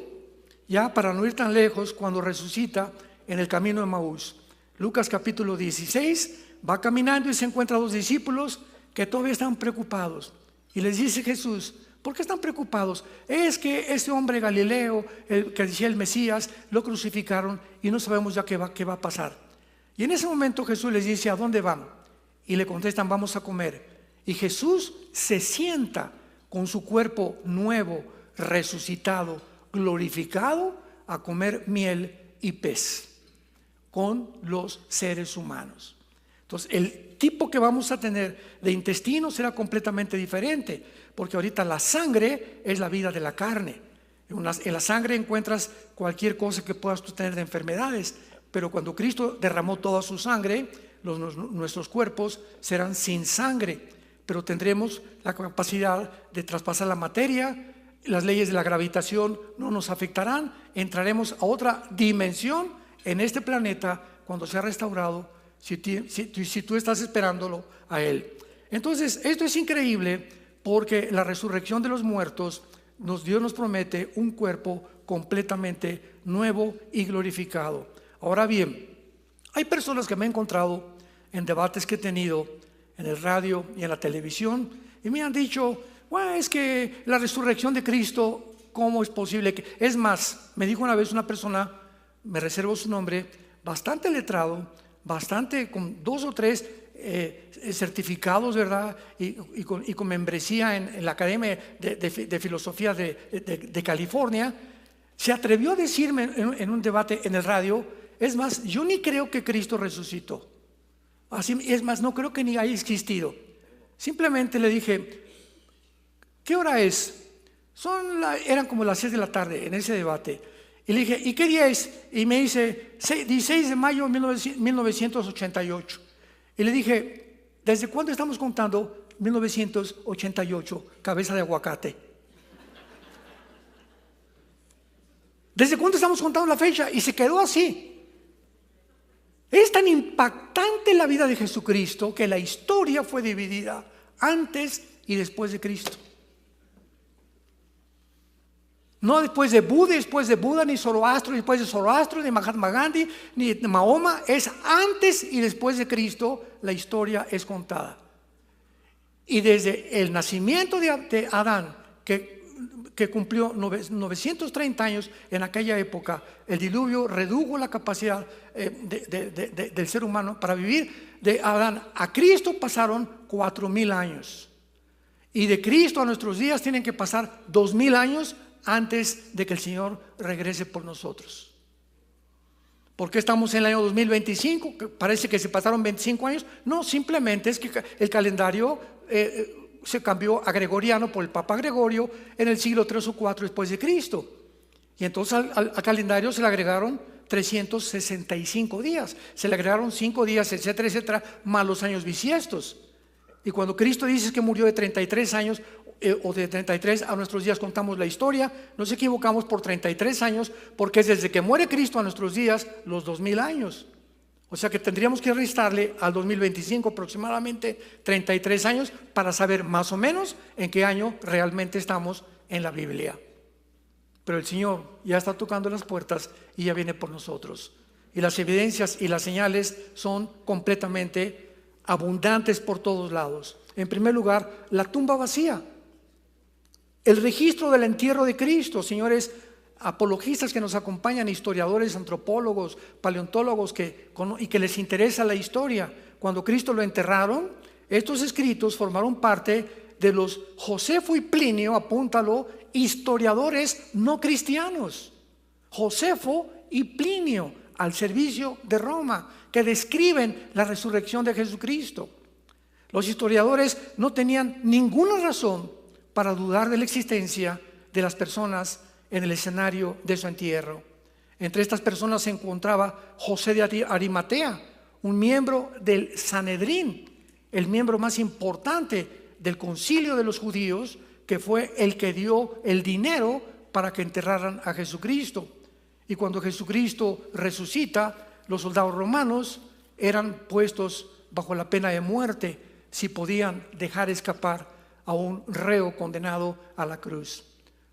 Speaker 3: ya para no ir tan lejos, cuando resucita en el camino de Maús, Lucas capítulo 16, va caminando y se encuentra a 2 discípulos que todavía están preocupados. Y les dice Jesús, ¿por qué están preocupados? Es que este hombre Galileo, el que decía el Mesías, lo crucificaron y no sabemos ya qué va a pasar. Y en ese momento Jesús les dice, ¿a dónde van? Y le contestan, vamos a comer. Y Jesús se sienta con su cuerpo nuevo, resucitado, glorificado, a comer miel y pez con los seres humanos. Entonces, el tipo que vamos a tener de intestino será completamente diferente, porque ahorita la sangre es la vida de la carne. En la sangre encuentras cualquier cosa que puedas tú tener de enfermedades, pero cuando Cristo derramó toda su sangre, nuestros cuerpos serán sin sangre, pero tendremos la capacidad de traspasar la materia, las leyes de la gravitación no nos afectarán, entraremos a otra dimensión en este planeta cuando sea restaurado, si tú estás esperándolo a Él. Entonces, esto es increíble porque la resurrección de los muertos, Dios nos promete un cuerpo completamente nuevo y glorificado. Ahora bien, hay personas que me he encontrado en debates que he tenido en el radio y en la televisión y me han dicho, bueno, es que la resurrección de Cristo, ¿cómo es posible que? Es más, me dijo una vez una persona, me reservo su nombre, bastante letrado, bastante con 2 o 3 certificados, ¿verdad? Y con membresía en la Academia de Filosofía de California, se atrevió a decirme en un debate en el radio, es más, yo ni creo que Cristo resucitó. Así, es más, no creo que ni haya existido. Simplemente le dije, ¿qué hora es? Eran como las 6 de la tarde en ese debate. Y le dije, ¿y qué día es? Y me dice, 16 de mayo de 1988. Y le dije, ¿desde cuándo estamos contando 1988, cabeza de aguacate? ¿Desde cuándo estamos contando la fecha? Y se quedó así. Es tan impactante la vida de Jesucristo que la historia fue dividida antes y después de Cristo. No después de Buda, ni Zoroastro, después de Zoroastro, ni Mahatma Gandhi, ni Mahoma. Es antes y después de Cristo, la historia es contada. Y desde el nacimiento de Adán, que cumplió 930 años en aquella época, el diluvio redujo la capacidad del ser humano para vivir. De Adán a Cristo pasaron 4000 años. Y de Cristo a nuestros días tienen que pasar 2000 años antes de que el Señor regrese por nosotros. ¿Por qué estamos en el año 2025? Que parece que se pasaron 25 años. No, simplemente es que el calendario se cambió a gregoriano por el Papa Gregorio en el siglo 3 o 4 después de Cristo. Y entonces al calendario se le agregaron 365 días. Se le agregaron 5 días, etcétera, etcétera, más los años bisiestos. Y cuando Cristo dice que murió de 33 años, o de 33 a nuestros días contamos la historia, nos equivocamos por 33 años, porque es desde que muere Cristo a nuestros días los 2000 años. O sea que tendríamos que restarle al 2025 aproximadamente 33 años para saber más o menos en qué año realmente estamos en la Biblia. Pero el Señor ya está tocando las puertas y ya viene por nosotros. Y las evidencias y las señales son completamente abundantes por todos lados. En primer lugar, la tumba vacía. El registro del entierro de Cristo, señores apologistas que nos acompañan, historiadores, antropólogos, paleontólogos y que les interesa la historia. Cuando Cristo lo enterraron, estos escritos formaron parte de los Josefo y Plinio, apúntalo, historiadores no cristianos. Josefo y Plinio, al servicio de Roma, que describen la resurrección de Jesucristo. Los historiadores no tenían ninguna razón para dudar de la existencia de las personas en el escenario de su entierro. Entre estas personas se encontraba José de Arimatea, un miembro del Sanedrín, el miembro más importante del concilio de los judíos, que fue el que dio el dinero para que enterraran a Jesucristo. Y cuando Jesucristo resucita, los soldados romanos eran puestos bajo la pena de muerte si podían dejar escapar a un reo condenado a la cruz.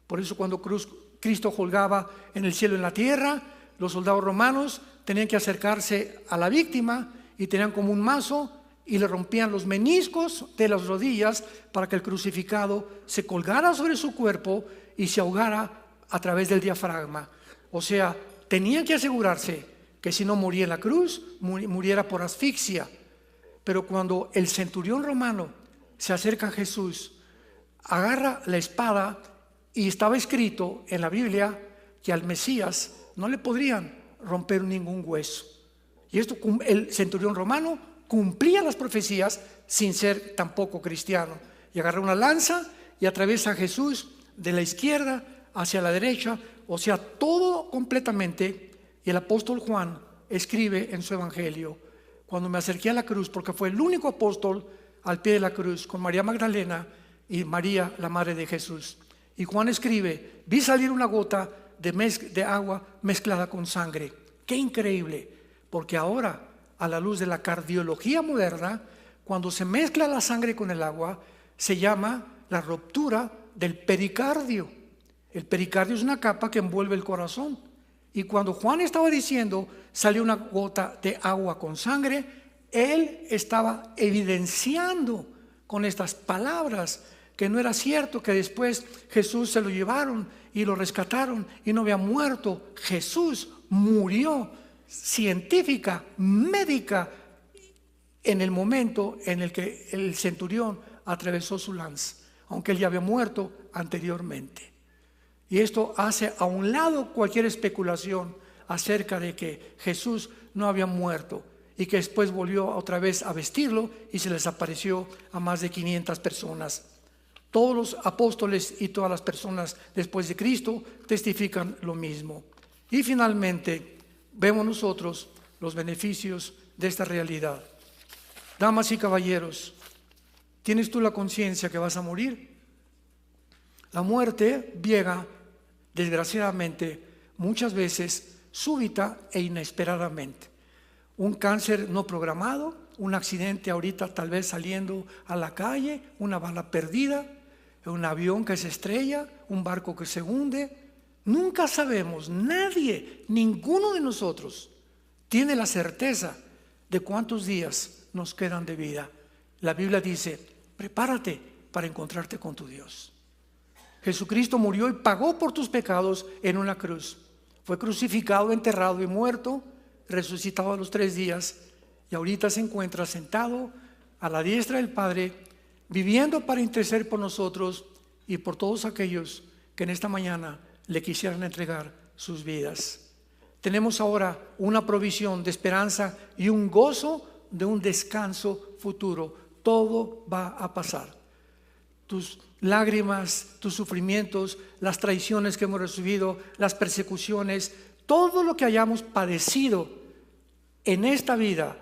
Speaker 3: Por eso cuando Cristo colgaba en el cielo y en la tierra, los soldados romanos tenían que acercarse a la víctima y tenían como un mazo y le rompían los meniscos de las rodillas para que el crucificado se colgara sobre su cuerpo y se ahogara a través del diafragma. O sea, tenían que asegurarse que si no moría en la cruz, muriera por asfixia. Pero cuando el centurión romano se acerca a Jesús, agarra la espada, y estaba escrito en la Biblia que al Mesías no le podrían romper ningún hueso. Y esto, el centurión romano cumplía las profecías sin ser tampoco cristiano. Y agarra una lanza y atraviesa a Jesús de la izquierda hacia la derecha, o sea, todo completamente. Y el apóstol Juan escribe en su evangelio: cuando me acerqué a la cruz, porque fue el único apóstol al pie de la cruz con María Magdalena y María, la madre de Jesús. Y Juan escribe: vi salir una gota de agua mezclada con sangre. Qué increíble, porque ahora, a la luz de la cardiología moderna, cuando se mezcla la sangre con el agua, se llama la ruptura del pericardio. El pericardio es una capa que envuelve el corazón. Y cuando Juan estaba diciendo salió una gota de agua con sangre, él estaba evidenciando con estas palabras que no era cierto que después Jesús se lo llevaron y lo rescataron y no había muerto. Jesús murió científica, médica, en el momento en el que el centurión atravesó su lanza, aunque él ya había muerto anteriormente. Y esto hace a un lado cualquier especulación acerca de que Jesús no había muerto y que después volvió otra vez a vestirlo y se les apareció a más de 500 personas. Todos los apóstoles y todas las personas después de Cristo testifican lo mismo. Y finalmente vemos nosotros los beneficios de esta realidad. Damas y caballeros, ¿tienes tú la conciencia que vas a morir? La muerte llega, desgraciadamente, muchas veces súbita e inesperadamente. Un cáncer no programado, un accidente ahorita tal vez saliendo a la calle, una bala perdida, un avión que se estrella, un barco que se hunde. Nunca sabemos, nadie, ninguno de nosotros tiene la certeza de cuántos días nos quedan de vida. La Biblia dice: prepárate para encontrarte con tu Dios. Jesucristo murió y pagó por tus pecados en una cruz. Fue crucificado, enterrado y muerto, resucitado a los 3 días, y ahorita se encuentra sentado a la diestra del Padre, viviendo para interceder por nosotros y por todos aquellos que en esta mañana le quisieran entregar sus vidas. Tenemos ahora una provisión de esperanza y un gozo de un descanso futuro. Todo va a pasar. Tus lágrimas, tus sufrimientos, las traiciones que hemos recibido, las persecuciones, todo lo que hayamos padecido en esta vida,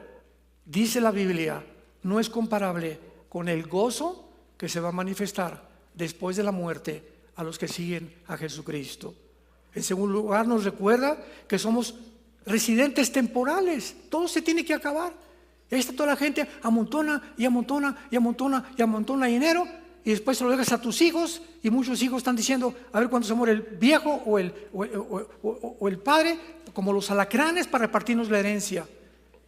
Speaker 3: dice la Biblia, no es comparable con el gozo que se va a manifestar después de la muerte a los que siguen a Jesucristo. En segundo lugar, nos recuerda que somos residentes temporales. Todo se tiene que acabar. Ahí está toda la gente, amontona y amontona y amontona y amontona dinero, y después se lo dejas a tus hijos, y muchos hijos están diciendo: a ver cuándo se muere el viejo o el padre, como los alacranes, para repartirnos la herencia.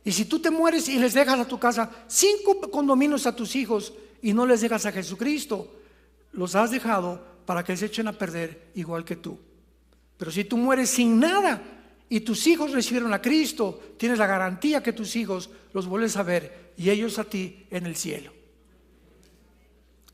Speaker 3: Y si tú te mueres y les dejas a tu casa 5 condominios a tus hijos y no les dejas a Jesucristo, los has dejado para que se echen a perder igual que tú. Pero si tú mueres sin nada y tus hijos recibieron a Cristo, tienes la garantía que tus hijos los vuelves a ver y ellos a ti en el cielo.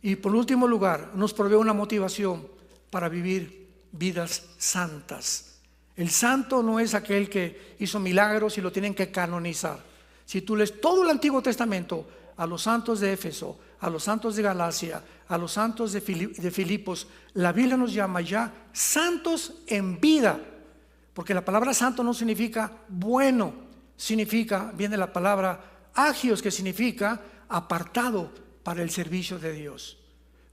Speaker 3: Y por último lugar, nos provee una motivación para vivir vidas santas. El santo no es aquel que hizo milagros y lo tienen que canonizar. Si tú lees todo el Antiguo Testamento, a los santos de Éfeso, a los santos de Galacia, a los santos de Filipos, la Biblia nos llama ya santos en vida, porque la palabra santo no significa bueno, viene la palabra agios, que significa apartado para el servicio de Dios.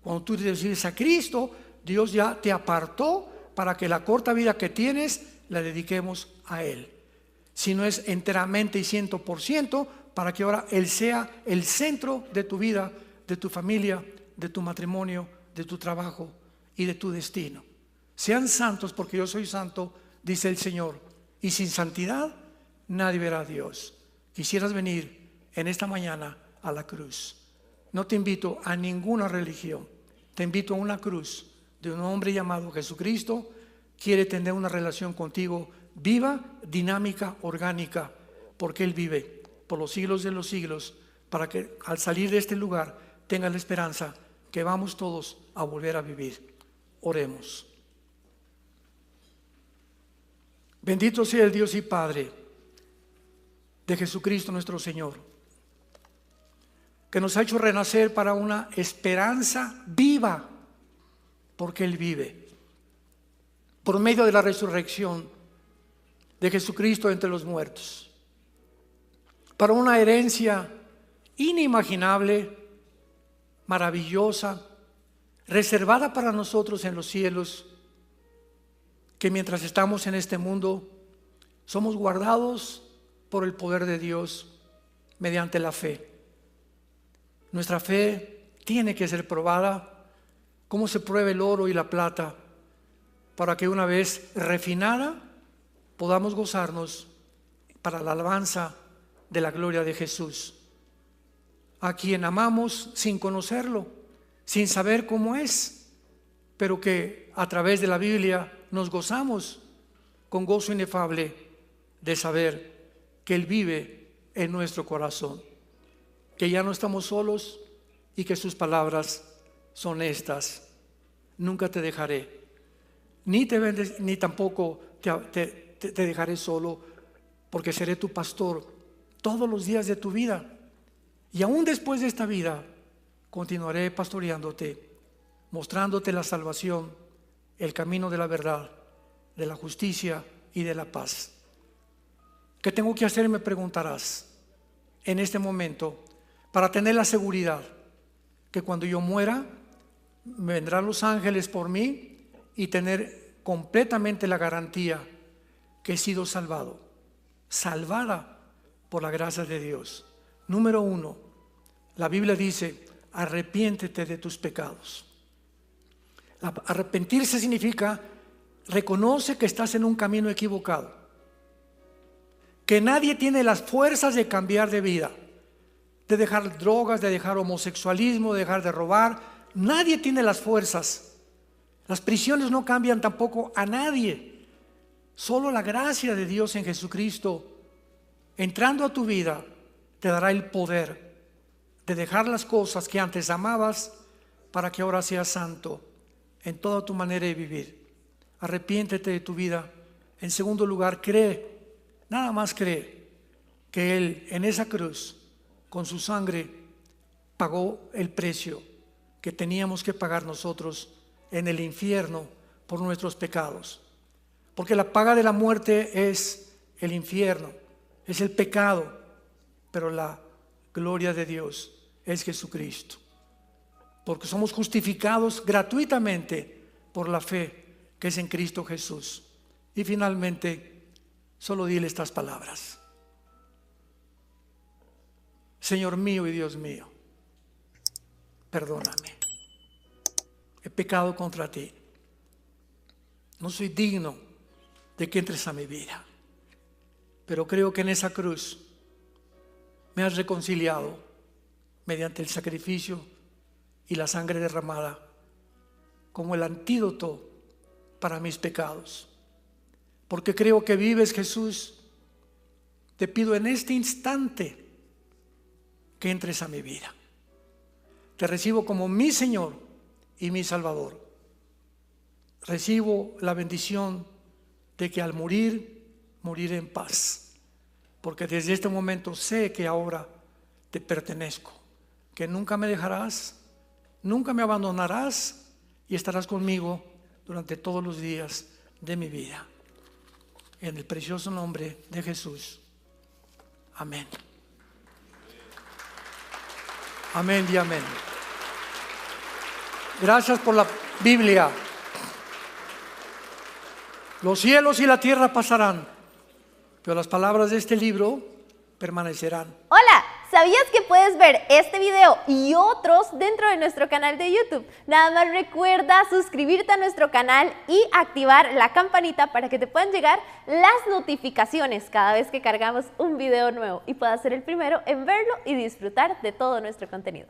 Speaker 3: Cuando tú recibes a Cristo, Dios ya te apartó para que la corta vida que tienes la dediquemos a Él. Si no es enteramente y 100%, para que ahora Él sea el centro de tu vida, de tu familia, de tu matrimonio, de tu trabajo y de tu destino. Sean santos porque yo soy santo, dice el Señor, y sin santidad nadie verá a Dios. Quisieras venir en esta mañana a la cruz. No te invito a ninguna religión, te invito a una cruz de un hombre llamado Jesucristo. Quiere tener una relación contigo viva, dinámica, orgánica, porque Él vive por los siglos de los siglos, para que al salir de este lugar tengas la esperanza que vamos todos a volver a vivir. Oremos. Bendito sea el Dios y Padre de Jesucristo nuestro Señor, que nos ha hecho renacer para una esperanza viva, porque Él vive, por medio de la resurrección de Jesucristo entre los muertos, para una herencia inimaginable, maravillosa, reservada para nosotros en los cielos, que mientras estamos en este mundo somos guardados por el poder de Dios mediante la fe. Nuestra fe tiene que ser probada como se prueba el oro y la plata, para que una vez refinada podamos gozarnos para la alabanza de la gloria de Jesús, a quien amamos sin conocerlo, sin saber cómo es, pero que a través de la Biblia nos gozamos con gozo inefable de saber que Él vive en nuestro corazón, que ya no estamos solos y que sus palabras son estas: nunca te dejaré, ni tampoco te dejaré solo, porque seré tu pastor todos los días de tu vida, y aún después de esta vida continuaré pastoreándote, mostrándote la salvación, el camino de la verdad, de la justicia y de la paz. ¿Qué tengo que hacer? Me preguntarás en este momento para tener la seguridad que cuando yo muera vendrán los ángeles por mí y tener completamente la garantía que he sido salvado, salvada por la gracia de Dios. Número 1, la Biblia dice: arrepiéntete de tus pecados. Arrepentirse significa reconoce que estás en un camino equivocado, que nadie tiene las fuerzas de cambiar de vida, de dejar drogas, de dejar homosexualismo, de dejar de robar. Nadie tiene las fuerzas. Las prisiones no cambian tampoco a nadie. Solo la gracia de Dios en Jesucristo, entrando a tu vida, te dará el poder de dejar las cosas que antes amabas para que ahora seas santo en toda tu manera de vivir. Arrepiéntete de tu vida. En segundo lugar, cree, nada más cree, que Él en esa cruz, con su sangre, pagó el precio que teníamos que pagar nosotros en el infierno por nuestros pecados. Porque la paga de la muerte es el infierno, es el pecado, pero la gloria de Dios es Jesucristo. Porque somos justificados gratuitamente por la fe que es en Cristo Jesús. Y finalmente, solo dile estas palabras: Señor mío y Dios mío, perdóname, he pecado contra ti, no soy digno de que entres a mi vida, pero creo que en esa cruz me has reconciliado mediante el sacrificio y la sangre derramada como el antídoto para mis pecados. Porque creo que vives, Jesús, te pido en este instante que entres a mi vida. Te recibo como mi Señor y mi Salvador. Recibo la bendición de que al morir, moriré en paz. Porque desde este momento sé que ahora te pertenezco, que nunca me dejarás, nunca me abandonarás y estarás conmigo durante todos los días de mi vida. En el precioso nombre de Jesús. Amén. Amén y amén. Gracias por la Biblia. Los cielos y la tierra pasarán, pero las palabras de este libro permanecerán.
Speaker 2: Hola, ¿sabías que puedes ver este video y otros dentro de nuestro canal de YouTube? Nada más recuerda suscribirte a nuestro canal y activar la campanita para que te puedan llegar las notificaciones cada vez que cargamos un video nuevo y puedas ser el primero en verlo y disfrutar de todo nuestro contenido.